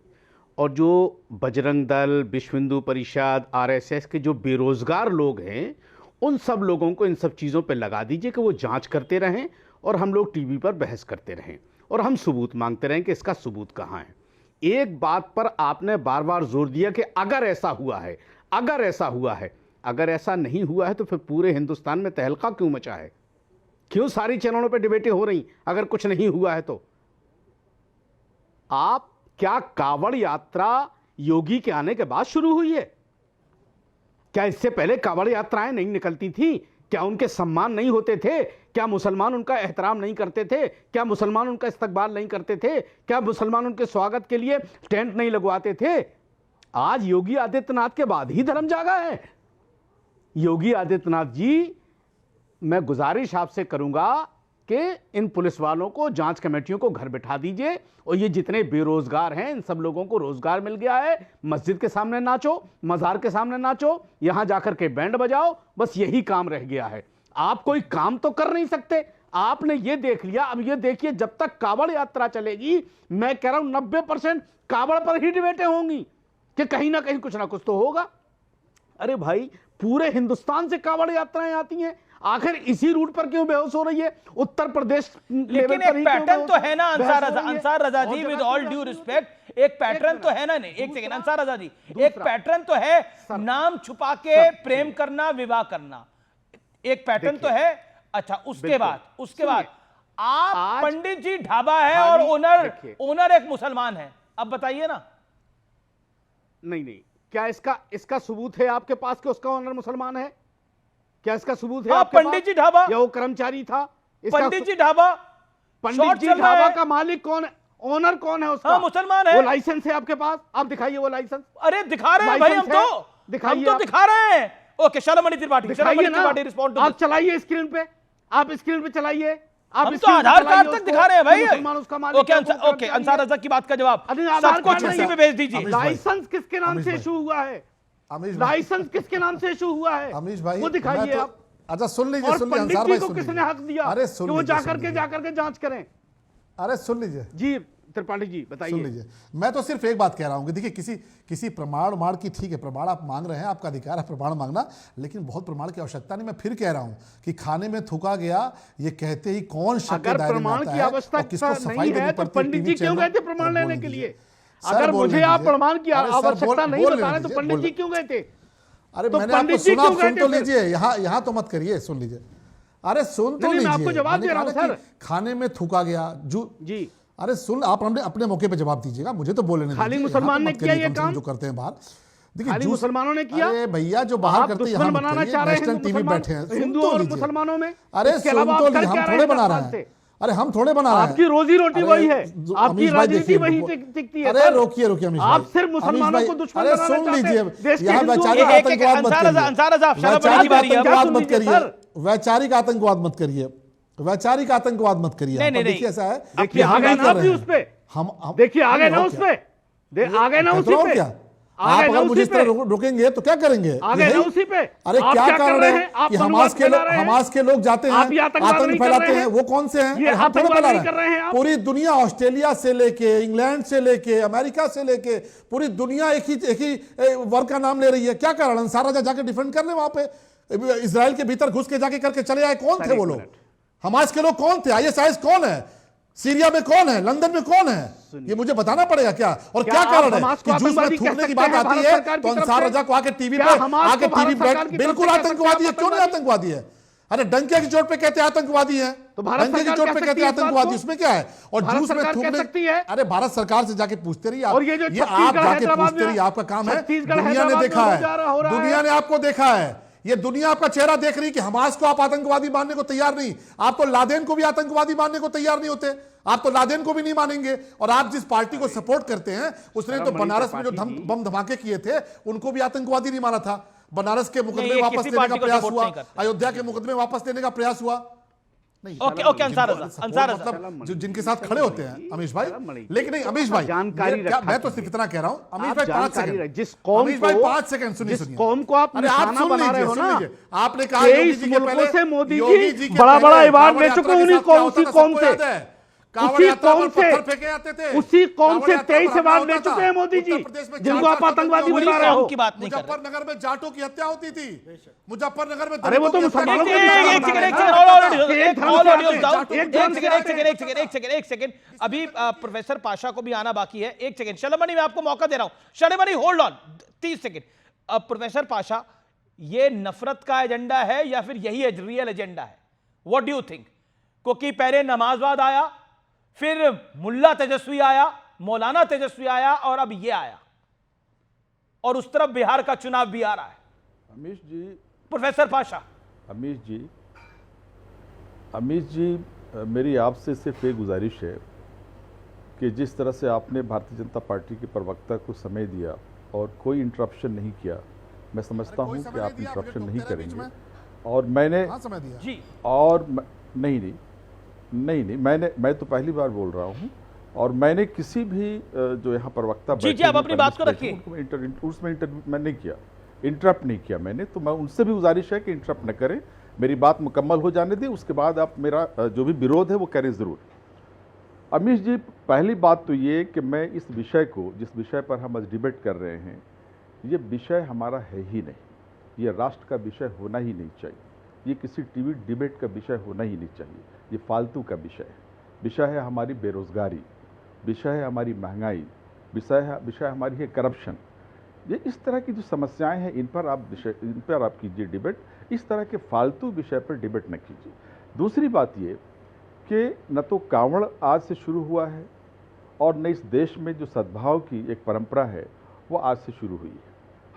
और जो बजरंग दल, विश्व हिंदू परिषद, आरएसएस के जो बेरोज़गार लोग हैं, उन सब लोगों को इन सब चीज़ों पे लगा दीजिए कि वो जांच करते रहें और हम लोग टीवी पर बहस करते रहें और हम सबूत मांगते रहें कि इसका सबूत कहाँ है। एक बात पर आपने बार बार जोर दिया कि अगर ऐसा हुआ है, अगर ऐसा हुआ है, अगर ऐसा नहीं हुआ है तो फिर पूरे हिंदुस्तान में तहलका क्यों मचा है? क्यों सारी चैनलों पे डिबेटें हो रही अगर कुछ नहीं हुआ है तो? आप क्या कावड़ यात्रा योगी के आने के बाद शुरू हुई है? क्या इससे पहले कावड़ यात्राएं नहीं निकलती थी? क्या उनके सम्मान नहीं होते थे? क्या मुसलमान उनका एहतराम नहीं करते थे? क्या मुसलमान उनका इस्तकबाल नहीं करते थे? क्या मुसलमान उनके स्वागत के लिए टेंट नहीं लगवाते थे? आज योगी आदित्यनाथ के बाद ही धर्म जागा है। योगी आदित्यनाथ जी, मैं गुजारिश आपसे करूंगा कि इन पुलिस वालों को, जांच कमेटियों को घर बिठा दीजिए और ये जितने बेरोजगार हैं इन सब लोगों को रोजगार मिल गया है। मस्जिद के सामने नाचो, मजार के सामने नाचो, यहां जाकर के बैंड बजाओ, बस यही काम रह गया है। आप कोई काम तो कर नहीं सकते। आपने ये देख लिया। अब ये देखिए, जब तक कावड़ यात्रा चलेगी, मैं कह रहा हूं 90% कावड़ पर ही डिबेटें होंगी कि कहीं ना कहीं कुछ ना कुछ तो होगा। अरे भाई, पूरे हिंदुस्तान से कावड़ यात्राएं आती हैं, आखिर इसी रूट पर क्यों बेहोश हो रही है? उत्तर प्रदेश लेकिन एक पैटर्न तो है ना अंसार रजा जी, विद ऑल ड्यू रिस्पेक्ट, एक पैटर्न तो है ना। नहीं, एक सेकंड अंसार रजा जी, एक पैटर्न तो है, नाम छुपा के प्रेम करना, विवाह करना, एक पैटर्न तो है। अच्छा, उसके बाद आप पंडित जी ढाबा है और ओनर एक मुसलमान है। अब बताइए ना। नहीं, क्या इसका सबूत है आपके पास कि उसका ओनर मुसलमान है? क्या इसका सबूत है? पंडित जी ढाबा या वो कर्मचारी था? पंडित जी ढाबा का मालिक कौन है? ओनर कौन है उसका? मुसलमान है। वो लाइसेंस है आपके पास? आप दिखाइए वो लाइसेंस। अरे दिखा रहे हैं भाई, हम तो दिखा रहे हैं। Okay, Sharmani Tripathi respond. आप चलाइए स्क्रीन पे, आप स्क्रीन पे चलाइए। हम तो आधार कार्ड तक दिखा रहे हैं भाई। मुसलमान उसका मालिक। ओके, अंसार रजा की बात का जवाब सबको चिट्ठी पे भेज दीजिए। लाइसेंस किसके नाम से इशू हुआ है? लाइसेंस किसके नाम से इशू हुआ है? अमीश भाई, वो दिखाइए आप। अच्छा, सुन लीजिए, और पंडित जी को किसने हक दिया? अरे सुन, वो जाकर के जांच करें। अरे सुन लीजिए जी त्रिपाठी जी, बताइए। सुन लीजिए, मैं तो सिर्फ एक बात कह रहा हूं कि देखिए, किसी प्रमाण की, ठीक है, प्रमाण आप मांग रहे हैं, आपका अधिकार है प्रमाण मांगना, लेकिन बहुत प्रमाण की आवश्यकता नहीं। मैं फिर कह रहा हूं कि खाने में थूका गया, ये कहते ही कौन शक के दायरे में आता है और किसको सफाई देनी पड़ती है? पंडित जी क्यों गए थे प्रमाण लेने के लिए? अगर मुझे आप प्रमाण की आवश्यकता नहीं बता रहे तो पंडित जी क्यों गए थे? अरे मैंने आपको सुना, सुन तो लीजिए, यहाँ तो मत करिए, सुन लीजिए। अरे सुन तो लीजिए, मैं आपको जवाब दे रहा हूं सर। खाने में थूका गया जी। अरे सुन, आप अपने मौके पे जवाब दीजिएगा, मुझे तो बोलने खाली मुसलमान ने किया ये काम जो करते हैं बाहर। देखिए, मुसलमानों ने किया। अरे भैया, जो बाहर करते हैं, बनाना चाह रहे हैं टीवी बैठे हैं, हिंदू और मुसलमानों में। अरे सुन तो लीजिए, हम थोड़े बना रहे हैं। अरे हम थोड़े बना रहे हैं। आपकी रोजी रोटी वही है, आपकी राजनीति वही टिकती है। अरे रोकिए अमीश भाई, आप सिर्फ मुसलमानों को दुश्मन बनाना चाहते हैं। सुन लीजिए, यहाँ वैचारिक आतंकवाद मत करिए, वैचारिक आतंकवाद मत करिए, वैचारिक आतंकवाद मत करिए। देखिए, ऐसा है, देखिए आगे ना उस पे, हम देखिए आगे ना उस पे, आगे ना उसी पे। आप अगर मुझे इस तरह रोकेंगे तो क्या करेंगे? आगे ना उसी पे। अरे क्या कारण है कि हमास के लोग जाते हैं, आतंक फैलाते हैं? वो कौन से हैं? हम थोड़े फैला रहे हैं। पूरी दुनिया, ऑस्ट्रेलिया से लेके, इंग्लैंड से लेके, अमेरिका से लेके, पूरी दुनिया एक ही वर्ग का नाम ले रही है। क्या कारण? अंसार रजा जाके डिफेंड कर ले वहां पे, इजराइल के भीतर घुस के जाके करके चले आए। कौन थे वो लोग? हमास के लोग कौन थे? ISIS कौन है? सीरिया में कौन है? लंदन में कौन है? ये मुझे बताना पड़ेगा क्या? और क्या कारण है कि जूस में थूकने की बात आती है तो अंसार रजा को आके टीवी बिल्कुल आतंकवादी है। क्यों नहीं आतंकवादी है? अरे डंके की चोट पे कहते हैं आतंकवादी है, डंके की चोट पे कहते हैं आतंकवादी, उसमें क्या है? और जूस में थूकने, अरे भारत सरकार से जाके पूछते रहिए आप, ये आप जाके पूछते रहिए, आपका काम है। दुनिया ने देखा है, दुनिया ने आपको देखा है, ये दुनिया आपका चेहरा देख रही कि हमास को आप आतंकवादी मानने को तैयार नहीं। आप तो लादेन को भी आतंकवादी मानने को तैयार नहीं होते, आप तो लादेन को भी नहीं मानेंगे। और आप जिस पार्टी को सपोर्ट करते हैं, उसने तो बनारस में जो बम धमाके किए थे उनको भी आतंकवादी नहीं माना था। बनारस के मुकदमे वापस लेने का प्रयास हुआ, अयोध्या के मुकदमे वापस लेने का प्रयास हुआ। ओके, अंसार मतलब जिनके साथ खड़े होते हैं अमीश भाई। लेकिन नहीं अमीश भाई, जानकारी मैं तो सिर्फ इतना कह रहा हूं अमीश भाई, 5 सेकंड, जिस कौम अमीश भाई 5 सेकंड सुनिए, कौम को आप निशाना बना रहे हो ना, आपने कहा योगी जी के पहले से मोदी जी बड़ा इबाद ले चुके हैं। उन्हीं कौम से कांवड़ उसी यात्रा कौन पर से पत्थर फेंके जाते थे। उसी कौन कांवड़ से यात्रा पर 23 हमला वार होता ले था। चुके हैं मोदी जी, उत्तर प्रदेश में जिनको जाट आप आतंकवादी खत्म बता रहे हो। की बात नहीं कर रहे। मुजफ्फरनगर में जाटों की हत्या होती थी। मुजफ्फरनगर में अरे वो तो दलितों की हत्या मुसलमानों के एक सेकंड अभी प्रोफेसर पाशा को भी आना बाकी है। एक सेकंड शलमणि, मैं आपको मौका दे रहा हूं। शलमणि होल्ड ऑन 30 सेकंड। अब प्रोफेसर पाशा, ये नफरत का एजेंडा है या फिर यही रियल एजेंडा है? What do you think? क्योंकि पहले नमाजवाद आया, फिर मुल्ला तेजस्वी आया, मौलाना तेजस्वी आया, और अब ये आया, और उस तरफ बिहार का चुनाव भी आ रहा है। अमीश जी, प्रोफेसर पाशा। अमीश जी, मेरी आपसे सिर्फ एक गुजारिश है कि जिस तरह से आपने भारतीय जनता पार्टी के प्रवक्ता को समय दिया और कोई इंटरप्शन नहीं किया, मैं समझता हूं कि आप इंटरप्शन नहीं करेंगे। और मैंने जी और नहीं मैं तो पहली बार बोल रहा हूं, और मैंने किसी भी जो यहाँ प्रवक्ता जी आप अपनी बात को रखिए। उसमें इंटरव्यू मैं नहीं किया, इंटरप्ट नहीं किया मैंने, तो मैं उनसे भी गुजारिश है कि इंटरप्ट न करें, मेरी बात मुकम्मल हो जाने दें, उसके बाद आप मेरा जो भी विरोध है वो करें ज़रूर। अमीश जी, पहली बात तो ये कि मैं इस विषय को, जिस विषय पर हम आज डिबेट कर रहे हैं, ये विषय हमारा है ही नहीं, ये राष्ट्र का विषय होना ही नहीं चाहिए, ये किसी टीवी डिबेट का विषय होना ही नहीं चाहिए, ये फालतू का विषय है। विषय है हमारी बेरोजगारी, विषय है हमारी महंगाई, विषय हमारी है करप्शन। ये इस तरह की जो समस्याएं हैं, इन पर आप कीजिए डिबेट, इस तरह के फालतू विषय पर डिबेट न कीजिए। दूसरी बात ये कि न तो कांवड़ आज से शुरू हुआ है, और न इस देश में जो सद्भाव की एक परंपरा है वो आज से शुरू हुई है।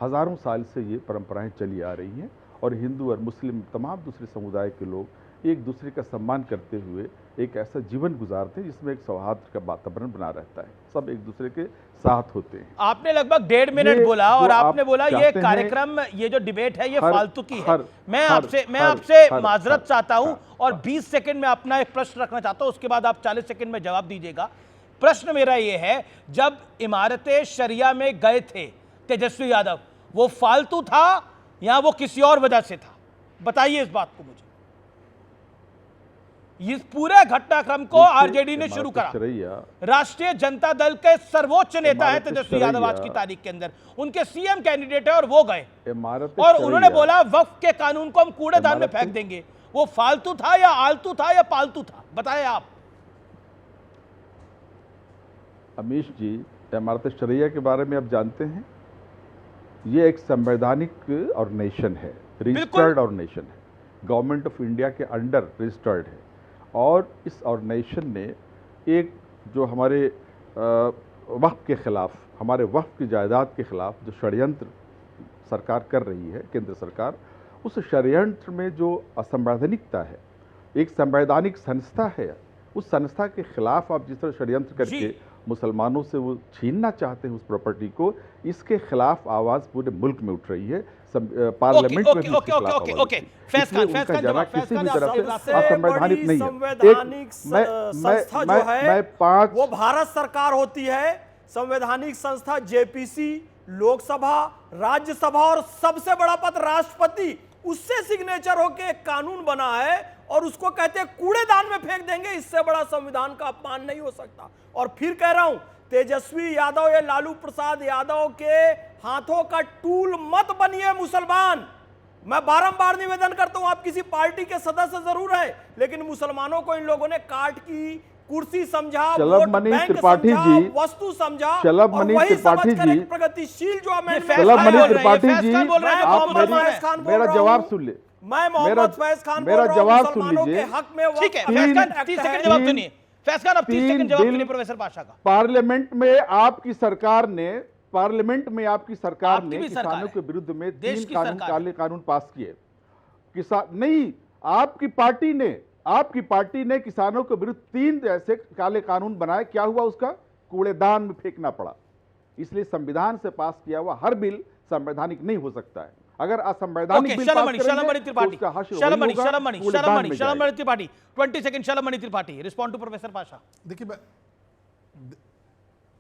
हज़ारों साल से ये परंपराएं चली आ रही हैं, और हिंदू और मुस्लिम तमाम दूसरे समुदाय के लोग एक दूसरे का सम्मान करते हुए एक ऐसा जीवन गुजारते हैं जिसमें एक सौहार्द का वातावरण बना रहता है, सब एक दूसरे के साथ होते हैं। आपने लगभग 1.5 मिनट बोला, और आपने बोला ये कार्यक्रम, ये जो डिबेट है ये फालतू की है। मैं आपसे माजरत चाहता हूं, और 20 सेकंड में अपना एक प्रश्न रखना चाहता हूं, उसके बाद आप 40 सेकंड में जवाब दीजिएगा। प्रश्न मेरा ये है, जब इमारतें शरिया में गए थे तेजस्वी यादव, वो फालतू था या वो किसी और वजह से था? बताइए इस बात को मुझे। इस पूरे घटनाक्रम को आरजेडी ने शुरू करा। राष्ट्रीय जनता दल के सर्वोच्च नेता है तेजस्वी यादव आज की तारीख के अंदर, उनके सीएम कैंडिडेट है, और वो गए और उन्होंने बोला वक्फ के कानून को हम कूड़ेदान में फेंक देंगे। वो फालतू था या आलतू था या पालतू था? बताएं आप। अमीश जी, इमारत शरिया के बारे में आप जानते हैं, ये एक संवैधानिक ऑर्गेनाइजेशन है, रजिस्टर्ड ऑर्गेनाइजेशन है, गवर्नमेंट ऑफ इंडिया के अंडर रजिस्टर्ड है। और इस ऑर्गेनाइजेशन ने एक जो हमारे वक्फ के खिलाफ, हमारे वक्फ की जायदाद के खिलाफ जो षड्यंत्र सरकार कर रही है, केंद्र सरकार, उस षड्यंत्र में जो असंवैधानिकता है, एक संवैधानिक संस्था है, उस संस्था के खिलाफ आप जिस तरह षड्यंत्र करके मुसलमानों से वो छीनना चाहते हैं उस प्रॉपर्टी को, इसके खिलाफ आवाज पूरे मुल्क में उठ रही है, पार्लियामेंट में भी इसके खिलाफ आवाज उठी है। इसलिए उनका जवाब किसी भी तरह से असंवैधानिक नहीं है। संवैधानिक संस्था जो है वो भारत सरकार होती है। संवैधानिक संस्था जेपीसी, लोकसभा, राज्यसभा, और सबसे बड़ा पद राष्ट्रपति, उससे सिग्नेचर होके एक कानून बना है, और उसको कहते हैं कूड़ेदान में फेंक देंगे। इससे बड़ा संविधान का अपमान नहीं हो सकता। और फिर कह रहा हूं, तेजस्वी यादव या लालू प्रसाद यादव के हाथों का टूल मत बनिए मुसलमान। मैं बारंबार निवेदन करता हूं, आप किसी पार्टी के सदस्य जरूर हैं, लेकिन मुसलमानों को इन लोगों ने काट की कुर्सी समझा, वोट बैंक समझा, वस्तु समझा, और वही समझकर एक प्रगतिशील जो त्रिपाठी जी, आप मेरा जवाब सुन ले। मैं मोहम्मद फैज खान मेरा जवाब सुन लीजिए। ठीक है, फैज खान 30 सेकंड जवाब सुनिए। फैज खान, अब 30 सेकंड जवाब के लिए प्रोफेसर पाशा का। पार्लियामेंट में आपकी सरकार ने किसानों के विरुद्ध में 3 काले कानून पास किए। किसान नहीं, आपकी पार्टी ने किसानों के विरुद्ध 3 ऐसे काले कानून बनाए। क्या हुआ? उसका कूड़ेदान में फेंकना पड़ा। इसलिए संविधान से पास किया हुआ हर बिल संवैधानिक नहीं हो सकता है। अगर असंवैधानिक बिल पास करेंगे तो उसका हश्र वही होगा, कूड़ेदान में जाएगा। 20 second Shalmani Tripathi, respond to professor Pasha.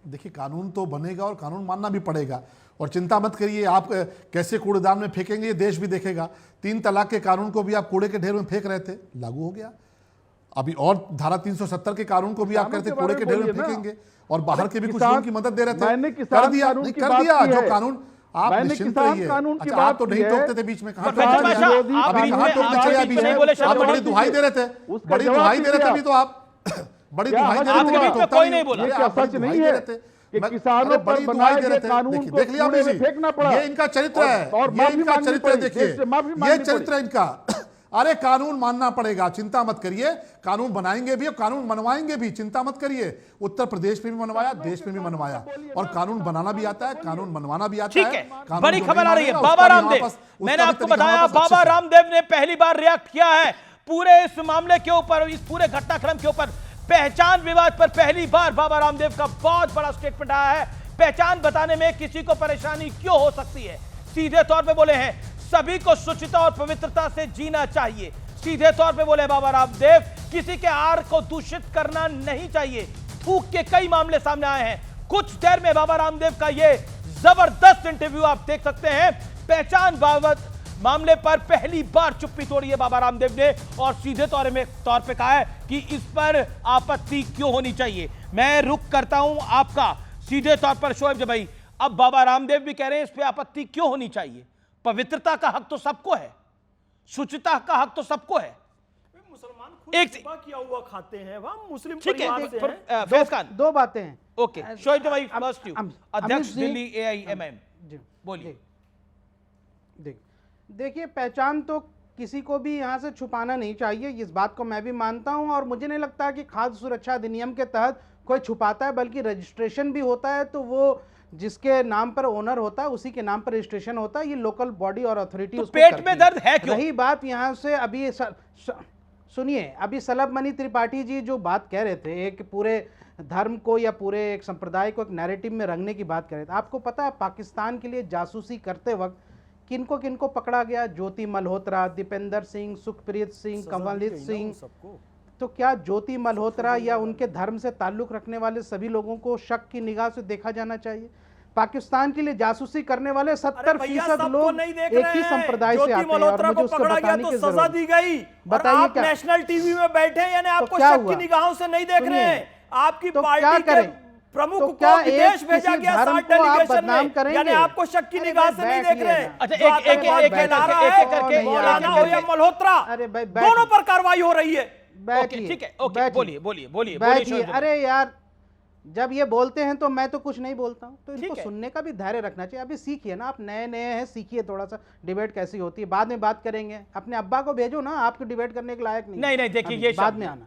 देखिए, कानून तो बनेगा और कानून मानना भी पड़ेगा, और चिंता मत करिए, आप कैसे कूड़ेदान में फेंकेंगे ये देश भी देखेगा। 3 तलाक के कानून को भी आप कूड़े के ढेर में फेंक रहे थे, लागू हो गया। अभी और धारा 370 के कानून को भी आप कहते कूड़े के ढेर में फेंकेंगे और बाहर के भी कुछ लोगों की मदद दे रहे थे, कर दिया जो कानून आप निश्चिंत रहिए। अच्छा, आप तो नहीं टोकते थे बीच में, कहाँ टोकते चले बीच में, आप तो बड़ी दुहाई दे रहे थे, बड़ी दुहाई दे रहे थे, अभी तो आप बड़ी दुहाई दे रहे थे, कोई नहीं बोला, सच नहीं है कि किसानों पर बनाए गए कानून को देख लिया ये इनका चरित्र है, ये इनका चरित्र है, देखिए ये चरित्र है इनका। अरे कानून मानना पड़ेगा, चिंता मत करिए, कानून बनाएंगे भी और कानून मनवाएंगे भी, चिंता मत करिए। उत्तर प्रदेश में भी मनवाया, देश में भी मनवाया, और कानून बनाना भी आता है, कानून मनवाना भी आता है। बड़ी खबर आ रही है, बाबा रामदेव, मैंने आपको बताया बाबा रामदेव ने पहली बार रिएक्ट किया है पूरे इस मामले के ऊपर, इस पूरे घटनाक्रम के ऊपर। पहचान विवाद पर पहली बार बाबा रामदेव का बहुत बड़ा स्टेटमेंट आया है। पहचान बताने में किसी को परेशानी क्यों हो सकती है, सीधे तौर पे बोले हैं सभी को शुचिता और पवित्रता से जीना चाहिए। सीधे तौर पे बोले बाबा रामदेव, किसी के आर को दूषित करना नहीं चाहिए। थूक के कई मामले सामने आए हैं। कुछ देर में बाबा रामदेव का ये जबरदस्त इंटरव्यू आप देख सकते हैं। पहचान बाबत मामले पर पहली बार चुप्पी तोड़ी है बाबा रामदेव ने और सीधे तौर पे कहा है कि इस पर आपत्ति क्यों होनी चाहिए। मैं रुक करता हूं आपका सीधे तौर पर शोएब भाई। अब बाबा रामदेव भी कह रहे हैं इस पे आपत्ति क्यों होनी चाहिए। पवित्रता का हक तो सबको है, शुचिता का हक तो सबको है। मुसलमान एक किया हुआ खाते हैं, वह मुस्लिम परिवार से हैं। फैज खान, दो बातें हैं। ओके, शोएब भाई फर्स्ट यू, अध्यक्ष दिल्ली एआईएमआईएम, बोलिए। देखिए, पहचान तो किसी को भी यहाँ से छुपाना नहीं चाहिए, इस बात को मैं भी मानता हूँ, और मुझे नहीं लगता कि खाद्य सुरक्षा अधिनियम के तहत कोई छुपाता है, बल्कि रजिस्ट्रेशन भी होता है तो वो जिसके नाम पर ओनर होता है उसी के नाम पर रजिस्ट्रेशन होता है। ये लोकल बॉडी और अथॉरिटी तो पेट में दर्द है क्यों? रही बात यहाँ से, अभी सुनिए, अभी सलभमणि त्रिपाठी जी जो बात कह रहे थे, एक पूरे धर्म को या पूरे एक संप्रदाय को एक नैरेटिव में रंगने की बात कर रहे थे। आपको पता है पाकिस्तान के लिए जासूसी करते वक्त किनको किनको पकड़ा गया? ज्योति मल्होत्रा, दीपेंद्र सिंह, सुखप्रीत सिंह, कमलजीत सिंह। तो क्या ज्योति मल्होत्रा या उनके धर्म से ताल्लुक रखने वाले सभी लोगों को शक की निगाह से देखा जाना चाहिए? पाकिस्तान के लिए जासूसी करने वाले 70% लोग एक ही संप्रदाय से आते हैं और मुझे उसको बताने की सजा दी गई। बताइए क्या नेशनल टीवी में बैठे यानी आपको शक की निगाहों से नहीं देख रहे हैं? आपकी पार्टी के प्रमुख को विदेश भेजा गया 60 डेलीगेशन में, यानी आपको शक की निगाह से नहीं देख रहे हैं। अच्छा, एक करके मौलाना हो या मल्होत्रा, दोनों पर कार्रवाई हो रही है। ठीक है, ओके, बोलिए। अरे यार, जब ये बोलते हैं तो मैं तो कुछ नहीं बोलता हूं, तो इनको सुनने का भी धैर्य रखना चाहिए। अभी सीखिए ना, आप नए हैं, सीखिए थोड़ा सा डिबेट कैसी होती है, बाद में बात करेंगे। अपने अब्बा को भेजो ना, आपको डिबेट करने के लायक नहीं। देखिए ये बाद में आना।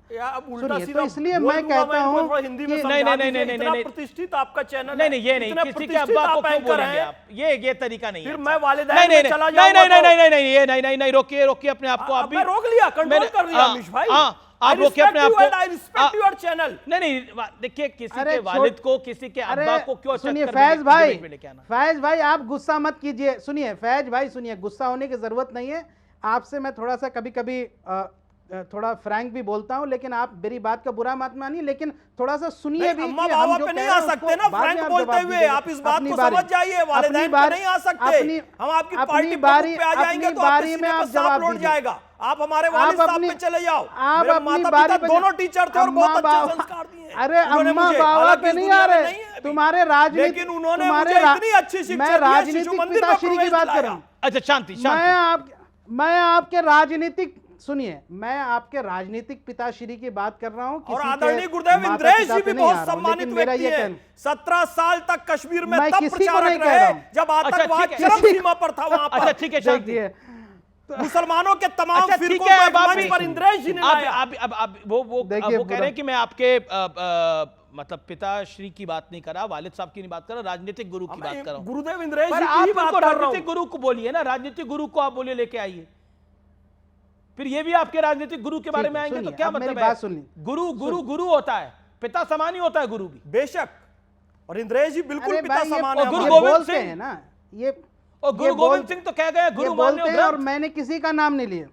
सुनिए, तो इसलिए मैं कहता हूँ हिंदी में नहीं, प्रतिष्ठित आपका चैनल नहीं, ये नहीं, किसी के अब्बा को क्यों बोलेंगे आप? ये तरीका नहीं है। फिर मैं वालिदैन में चला जाऊंगा। नहीं, रोकिए अपने आप को। आप भी रोक लिया, कंट्रोल कर लिया अमीश भाई। आप रोकिए अपने आप को। I respect your channel। नहीं, देखिए किसी के वालिद को, किसी के अब्बा को क्यों? सुनिए फैज भाई, आप गुस्सा मत कीजिए। सुनिए फैज भाई, सुनिए, गुस्सा होने की जरूरत नहीं है। आपसे मैं थोड़ा सा कभी कभी थोड़ा फ्रैंक भी बोलता हूं, लेकिन आप मेरी बात का बुरा मत मानिए, लेकिन थोड़ा सा सुनिए भी। अम्मा बाबा पे नहीं आ सकते ना फ्रैंक बोलते हुए, आप इस बात को समझ जाइए। वालिदैन पे नहीं आ सकते, हम आपकी पार्टी पे आ जाएंगे तो बारी में आप जवाब लौट जाएगा। आप हमारे वालिद साहब पे चले जाओ। आप अपनी बारी पे, दोनों टीचर थे और बहुत अच्छे संस्कार दिए। अरे अम्मा बाबा पे नहीं आ रहे, तुम्हारे राजनीति, लेकिन उन्होंने मुझे इतनी अच्छी शिक्षा दी, राजनीतिक पिताश्री की बात कर रहा हूं। अच्छा, शांति। मैं आपके राजनीतिक, सुनिए, मैं आपके राजनीतिक पिताश्री की बात कर रहा हूं। और आदरणीय गुरुदेव इंद्रेश जी भी बहुत सम्मानित व्यक्ति हैं। 17 साल तक कश्मीर में तब प्रचारक रहे जब आतंकवाद चरम सीमा पर था वहां पर। अच्छा, ठीक है, शांति। मुसलमानों के तमाम फिरकों को एक मंच पर इंद्रेश जी ने लाया। अब वो कह रहे हैं कि मैं आपके मतलब पिताश्री की बात नहीं कर रहा, वालिद साहब की नहीं बात कर रहा, राजनीतिक गुरु की बात कर रहा हूं। गुरुदेव इंद्रेश जी की बात कर रहा हूं। राजनीतिक गुरु को बोलिए ना, राजनीतिक गुरु को आप बोलिए, लेके आइए। फिर ये भी आपके राजनीतिक गुरु के बारे में आएंगे तो क्या मतलब है? गुरु होता है, पिता समान ही होता है गुरु भी, बेशक। और इंद्रेश जी बिल्कुल पिता समान है। गुरु गोविंद सिंह है ना ये, और गुरु गोविंद सिंह तो कह गए गुरु मान्य ग्रंथ। और मैंने किसी का नाम नहीं लिया,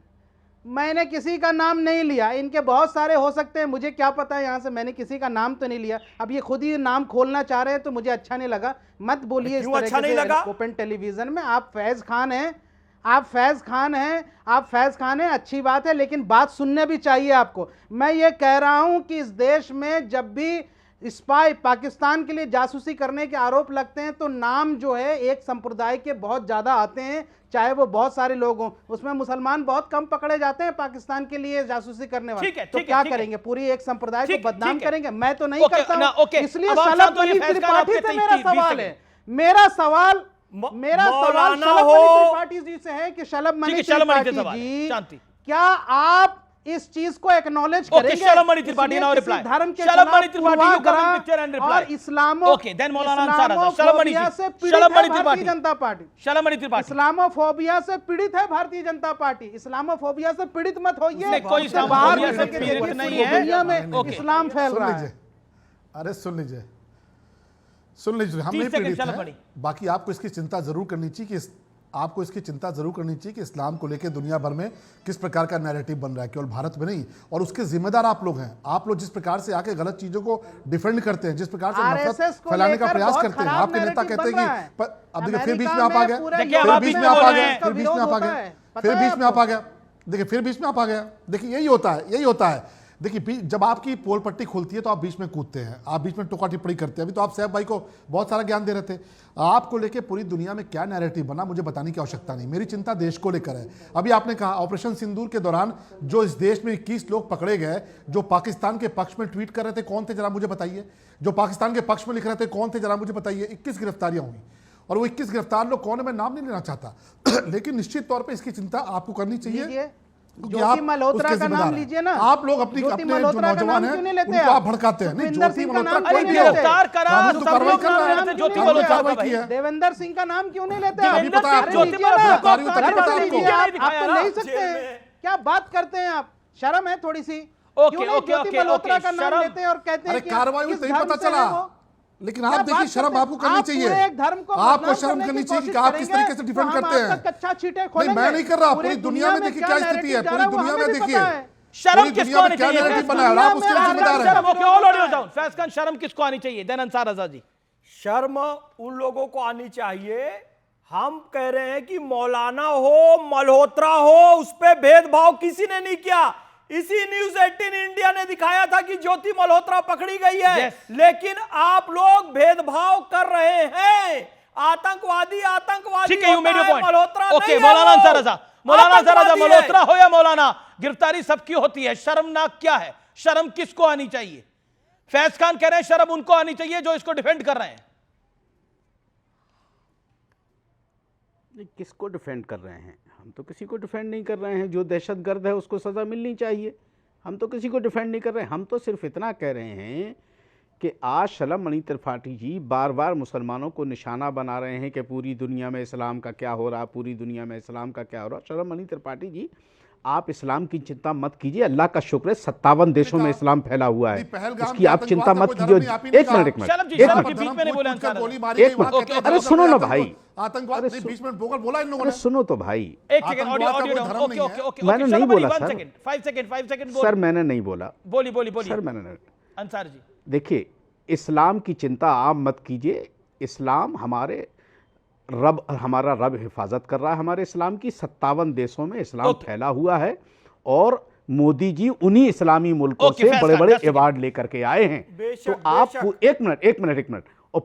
मैंने किसी का नाम नहीं लिया। इनके बहुत सारे हो सकते हैं, मुझे क्या पता है, यहाँ से मैंने किसी का नाम तो नहीं लिया। अब ये खुद ही नाम खोलना चाह रहे हैं तो मुझे अच्छा नहीं लगा। मत बोलिए इस तरह से ओपन टेलीविजन में। आप फैज खान हैं, आप फैज खान हैं, अच्छी बात है, लेकिन बात सुनने भी चाहिए आपको। मैं ये कह रहा हूं कि इस देश में जब भी स्पाई पाकिस्तान के लिए जासूसी करने के आरोप लगते हैं तो नाम जो है एक संप्रदाय के बहुत ज्यादा आते हैं, चाहे वो बहुत सारे लोग हों। उसमें मुसलमान बहुत कम पकड़े जाते हैं पाकिस्तान के लिए जासूसी करने वाले। तो क्या करेंगे, पूरी एक संप्रदाय को बदनाम करेंगे? मैं तो नहीं करता हूं। इसलिए शलभ मणि त्रिपाठी से मेरा सवाल है, मेरा सवाल शलभ मणि त्रिपाठी जी से है कि शलभ मणि त्रिपाठी जी, क्या आप इस चीज को एक्नॉलेज करेंगे? Shalabh Mani Tripathi now reply. धर्म के Shalabh Mani Tripathi you come in picture and reply. और इस्लामो देन मौलाना अंसार आज़म। शलभ मणि त्रिपाठी, जनता पार्टी, शलभ मणि त्रिपाठी इस्लामोफोबिया से पीड़ित है भारतीय जनता पार्टी। इस्लामोफोबिया से पीड़ित मत होइए, कोई इस्लामोफोबिया से पीड़ित नहीं है। दुनिया में इस्लाम फैल रहा है। अरे सुन लीजिए, हम नहीं पीड़ित हैं। बाकी आपको इसकी चिंता जरूर करनी चाहिए कि इस्लाम को लेकर दुनिया भर में किस प्रकार का नैरेटिव बन रहा है, केवल भारत में नहीं, और उसके जिम्मेदार आप लोग हैं। आप लोग जिस प्रकार से आके गलत चीजों को डिफेंड करते हैं, जिस प्रकार से नफरत फैलाने का प्रयास करते हैं, आपके नेता कहते हैं कि अब देखिए फिर बीच में आप आ गए, फिर बीच में आप आ गया। देखिए यही होता है। देखिए जब आपकी पोल पट्टी खुलती है तो आप बीच में कूदते हैं, आप बीच में टोका टिप्पणी करते हैं। अभी तो आप सैफ भाई को बहुत सारा ज्ञान दे रहे थे। आपको लेके पूरी दुनिया में क्या नैरेटिव बना मुझे बताने की आवश्यकता नहीं, मेरी चिंता देश को लेकर है। अभी आपने कहा ऑपरेशन सिंदूर के दौरान जो इस देश में 21 लोग पकड़े गए, जो पाकिस्तान के पक्ष में ट्वीट कर रहे थे, कौन थे जरा मुझे बताइए? जो पाकिस्तान के पक्ष में लिख रहे थे, कौन थे जरा मुझे बताइए? 21 गिरफ्तारियां हुई, और वो 21 गिरफ्तार लोग कौन है मैं नाम नहीं लेना चाहता लेकिन निश्चित तौर पर इसकी चिंता आपको करनी चाहिए। ज्योति मल्होत्रा का नाम लीजिए ना। आप लोग अपने जो नौजवान हैं उनको आप भड़काते हैं। नहीं, ज्योति मल्होत्रा कोई भी गिरफ्तार करा, ज्योति मल्होत्रा की है। देवेंद्र सिंह का नाम क्यों नहीं लेते? अभी पता है आपको, आप तो नहीं सकते, क्या बात करते हैं आप? शर्म है थोड़ी सी? ज्योति मल्होत्रा का नाम लेते हैं और कहते हैं कार्रवाई हुई तभी पता चला। लेकिन आप देखिए शर्म आपको करनी चाहिए, आपको शर्म करनी चाहिए कि आप किस तरीके से डिफेंड करते हैं। कच्चा छींटे नहीं मैं नहीं कर रहा, पूरी दुनिया में देखिए क्या स्थिति है, पूरी दुनिया में देखिए शर्म किसको आनी चाहिए? आप उसके लिए जिम्मेदार हैं। Okay all audio down. Faiz Khan शर्म किसको आनी चाहिए? देन अंसार आज़ाद जी। शर्म उन लोगों को आनी चाहिए, हम कह रहे हैं कि मौलाना हो मल्होत्रा हो, उस पर भेदभाव किसी ने नहीं किया। इसी न्यूज 18 इंडिया ने दिखाया था कि ज्योति मल्होत्रा पकड़ी गई है। लेकिन आप लोग भेदभाव कर रहे हैं। आतंकवादी ठीक है, you made your point. Malhotra okay, मौलाना अंसार आज़ाद, मल्होत्रा हो या मौलाना, गिरफ्तारी सबकी होती है। शर्मनाक क्या है? शर्म किसको आनी चाहिए? फैज खान कह रहे हैं शर्म उनको आनी चाहिए जो इसको डिफेंड कर रहे हैं। किसको डिफेंड कर रहे हैं? हम तो किसी को डिफेंड नहीं कर रहे हैं। जो दहशतगर्द है उसको सज़ा मिलनी चाहिए। हम तो किसी को डिफेंड नहीं कर रहे हैं। हम तो सिर्फ इतना कह रहे हैं कि आज शलभ मणि त्रिपाठी जी बार बार मुसलमानों को निशाना बना रहे हैं कि पूरी दुनिया में इस्लाम का क्या हो रहा, पूरी दुनिया में इस्लाम का क्या हो रहा। शलभ मणि त्रिपाठी जी, आप इस्लाम की चिंता मत कीजिए। अल्लाह का शुक्र है 57 देशों में इस्लाम फैला हुआ है, उसकी आप चिंता मत कीजिए। एक मिनट, अरे सुनो ना भाई, आतंकवाद बीच में बोला इन लोगों ने। सुनो तो भाई, एक सेकंड, ऑडियो मैंने नहीं बोला सर। 5 सेकंड सर मैंने नहीं बोला। बोली सर मैंने नहीं। अंसार जी देखिए, इस्लाम की चिंता आप मत कीजिए। इस्लाम हमारा रब हिफाजत कर रहा है हमारे इस्लाम की। 57 देशों में इस्लाम फैला हुआ है और मोदी जी उन्हीं इस्लामी मुल्कों से बड़े बड़े अवार्ड लेकर के आए हैं। तो आप एक मिनट और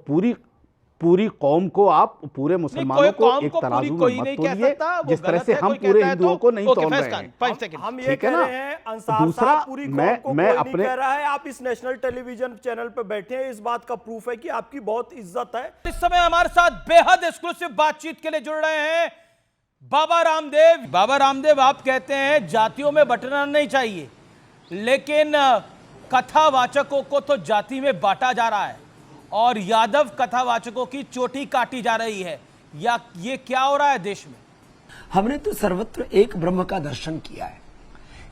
पूरी कौम को, आप पूरे मुसलमानों को एक तराजू में मत तोलिए जिस तरह से हम पूरे हिंदुओं को नहीं तोड़ रहे हैं। हम ये कह रहे हैं अंसार दूसरा, साहब पूरी कौम को मैं कोई अपने नहीं कह रहा है। आप इस नेशनल टेलीविजन चैनल पे बैठे हैं, इस बात का प्रूफ है कि आपकी बहुत इज्जत है। इस समय हमारे साथ बेहद एक्सक्लूसिव बातचीत के लिए जुड़ रहे हैं बाबा रामदेव। बाबा रामदेव, आप कहते हैं जातियों में बंटना नहीं चाहिए, लेकिन कथावाचकों को तो जाति में बांटा जा रहा है और यादव कथावाचकों की चोटी काटी जा रही है। या ये क्या हो रहा है देश में? हमने तो सर्वत्र एक ब्रह्म का दर्शन किया है।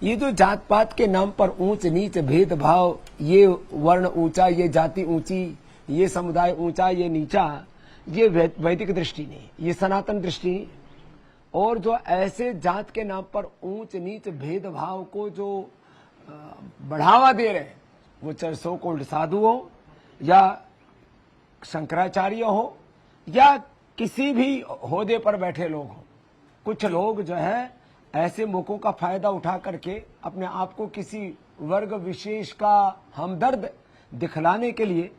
ये जो जात पात के नाम पर ऊंच नीच भेदभाव, ये वर्ण ऊंचा, ये जाति ऊंची, ये समुदाय ऊंचा, ये नीचा, ये वैदिक दृष्टि नहीं, ये सनातन दृष्टि नहीं। और जो ऐसे जात के नाम पर ऊंच नीच भेदभाव को जो बढ़ावा दे रहे हैं, वो चाहे सो कॉल्ड साधु हो या शंकराचार्य हो या किसी भी ओहदे पर बैठे लोग हो, कुछ लोग जो है ऐसे मौकों का फायदा उठा करके अपने आप को किसी वर्ग विशेष का हमदर्द दिखलाने के लिए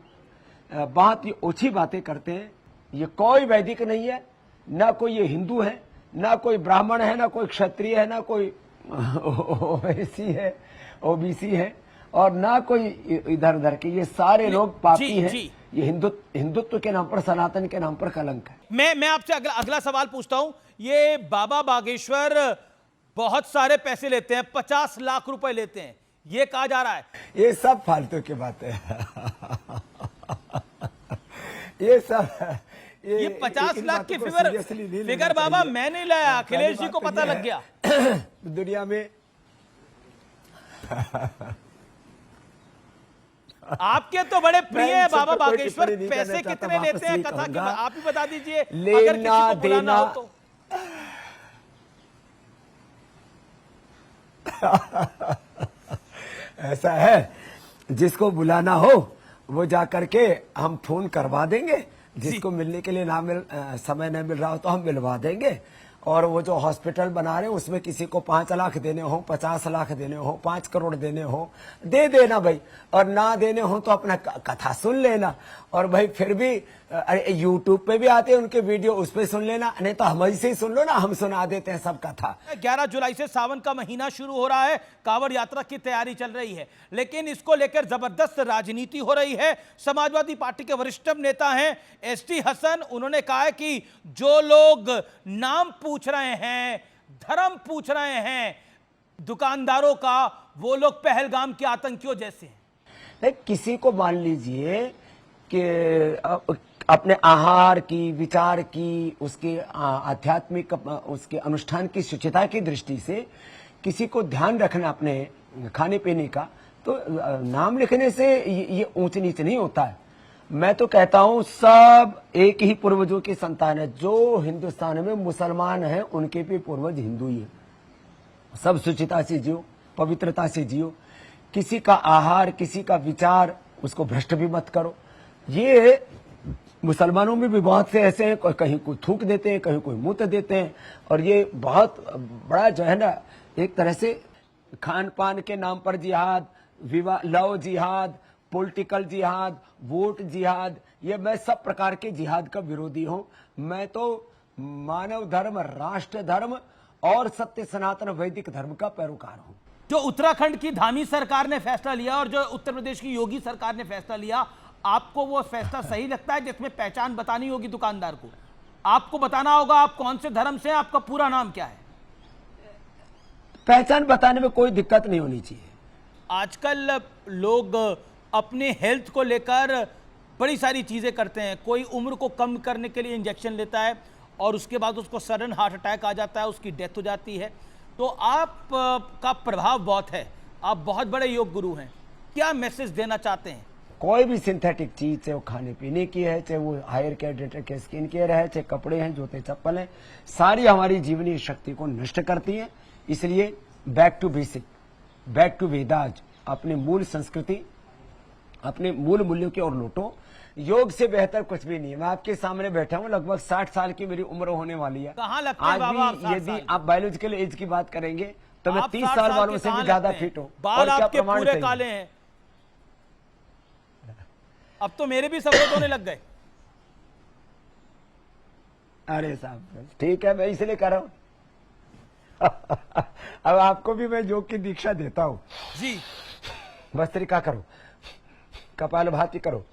बहुत ही ओछी बातें करते हैं। ये कोई वैदिक नहीं है, ना कोई ये हिंदू है, ना कोई ब्राह्मण है, ना कोई क्षत्रिय है, ना कोई ओबीसी है, ओबीसी है, और ना कोई इधर उधर के। ये सारे लोग पापी हैं। ये हिंदुत्व के नाम पर, सनातन के नाम पर कलंक है। मैं आपसे अगला सवाल पूछता हूं। ये बाबा बागेश्वर बहुत सारे पैसे लेते हैं, 50 लाख रुपए लेते हैं, ये कहा जा रहा है। ये सब फालतू की बातें हैं। ये सब ये 50 लाख की फिगर बाबा मैं नहीं लाया, अखिलेश जी को पता लग गया। दुनिया में आपके तो बड़े प्रिय है बाबा बागेश्वर, पैसे कितने लेते हैं कथा की आप ही बता दीजिए, अगर किसी को बुलाना हो तो। ऐसा है, जिसको बुलाना हो वो जाकर के हम फोन करवा देंगे, जिसको मिलने के लिए समय नहीं मिल रहा हो तो हम मिलवा देंगे। और वो जो हॉस्पिटल बना रहे हैं उसमें किसी को 5 लाख देने हो, 50 लाख देने हो, 5 करोड़ देने हो, दे देना भाई, और ना देने हो तो अपना कथा सुन लेना। और भाई फिर भी यूट्यूब पे भी आते हैं उनके वीडियो, उस पे सुन लेना, नहीं तो हम से ही सुन लो ना, हम सुना देते हैं सब कथा। 11 जुलाई से सावन का महीना शुरू हो रहा है, कांवड़ यात्रा की तैयारी चल रही है, लेकिन इसको लेकर जबरदस्त राजनीति हो रही है। समाजवादी पार्टी के वरिष्ठतम नेता हैं एसटी हसन, उन्होंने कहा है कि जो लोग नाम पूछ रहे हैं, धर्म पूछ रहे हैं दुकानदारों का, वो लोग पहलगाम के आतंकियों जैसे हैं। किसी को मान लीजिए कि अपने आहार की, विचार की, उसके आध्यात्मिक, उसके अनुष्ठान की शुचिता की दृष्टि से किसी को ध्यान रखना अपने खाने पीने का, तो नाम लिखने से ये ऊंच नीच नहीं होता है। मैं तो कहता हूं सब एक ही पूर्वजों की संतान है। जो हिंदुस्तान में मुसलमान हैं उनके भी पूर्वज हिंदू ही है। सब शुचिता से जियो, पवित्रता से जियो। किसी का आहार, किसी का विचार, उसको भ्रष्ट भी मत करो। ये मुसलमानों में भी बहुत से ऐसे हैं, कहीं कोई थूक देते हैं, कहीं कोई मूत देते हैं, और ये बहुत बड़ा जो है ना, एक तरह से खान पान के नाम पर जिहाद, विवाह, लव जिहाद, पॉलिटिकल जिहाद, वोट जिहाद, ये मैं सब प्रकार के जिहाद का विरोधी हूं। मैं तो मानव धर्म, राष्ट्र धर्म और सत्य सनातन वैदिक धर्म का पैरोकार हूं। जो उत्तराखंड की धामी सरकार ने फैसला लिया और जो उत्तर प्रदेश की योगी सरकार ने फैसला लिया, आपको वो फैसला सही लगता है, जिसमें पहचान बतानी होगी दुकानदार को? आपको बताना होगा आप कौन से धर्म से, आपका पूरा नाम क्या है? पहचान बताने में कोई दिक्कत नहीं होनी चाहिए। आजकल लोग अपने हेल्थ को लेकर बड़ी सारी चीजें करते हैं। कोई उम्र को कम करने के लिए इंजेक्शन लेता है और उसके बाद उसको सडन हार्ट अटैक आ जाता है, उसकी डेथ हो जाती है। तो आप का प्रभाव बहुत है, आप बहुत बड़े योग गुरु हैं, क्या मैसेज देना चाहते हैं? कोई भी सिंथेटिक चीज, चाहे वो खाने पीने की है, चाहे वो hair care, dental care, skin care है, चाहे कपड़े हैं, जूते चप्पल हैं, सारी हमारी जीवनीय शक्ति को नष्ट करती हैं। इसलिए back to basic, back to Vedas, अपनी मूल संस्कृति, अपने मूल मूल्यों की ओर लौटो। योग से बेहतर कुछ भी नहीं है। मैं आपके सामने बैठा हूं, लगभग 60 साल की मेरी उम्र होने वाली है। कहाँ लगते हैं बाबा आप 60 यदि साल? आप बायोलॉजिकल एज की बात करेंगे तो मैं 30 साल वालों से भी ज्यादा फिट हूँ। बाल आपके पूरे काले हैं, अब तो मेरे भी सफेद होने लग गए। अरे साहब ठीक है, मैं इसलिए कर रहा हूँ। अब आपको भी मैं योग की दीक्षा देता हूँ जी। भस्त्रिका करो, कपालभाति करो,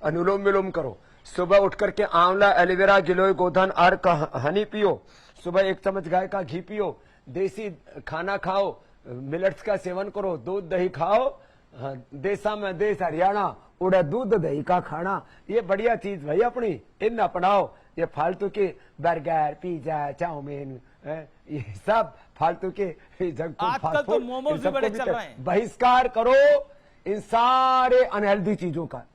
अनुलोम विलोम करो, सुबह उठ करके आंवला, एलोवेरा, गिलोय, गोधन, अर्क, हनी पियो, सुबह 1 चम्मच गाय का घी पियो, देसी खाना खाओ, मिलेट्स का सेवन करो, दूध दही खाओ, देसा में देश हरियाणा, उड़ा दूध दही का खाना, ये बढ़िया चीज भाई अपनी, इन अपनाओ। ये फालतू के बर्गर, पिज्जा, चाउमीन, ये सब फालतू के जंक फूड, आजकल तो मोमोज भी बड़े चल रहे हैं। बहिष्कार करो इन सारे अनहेल्दी चीजों का।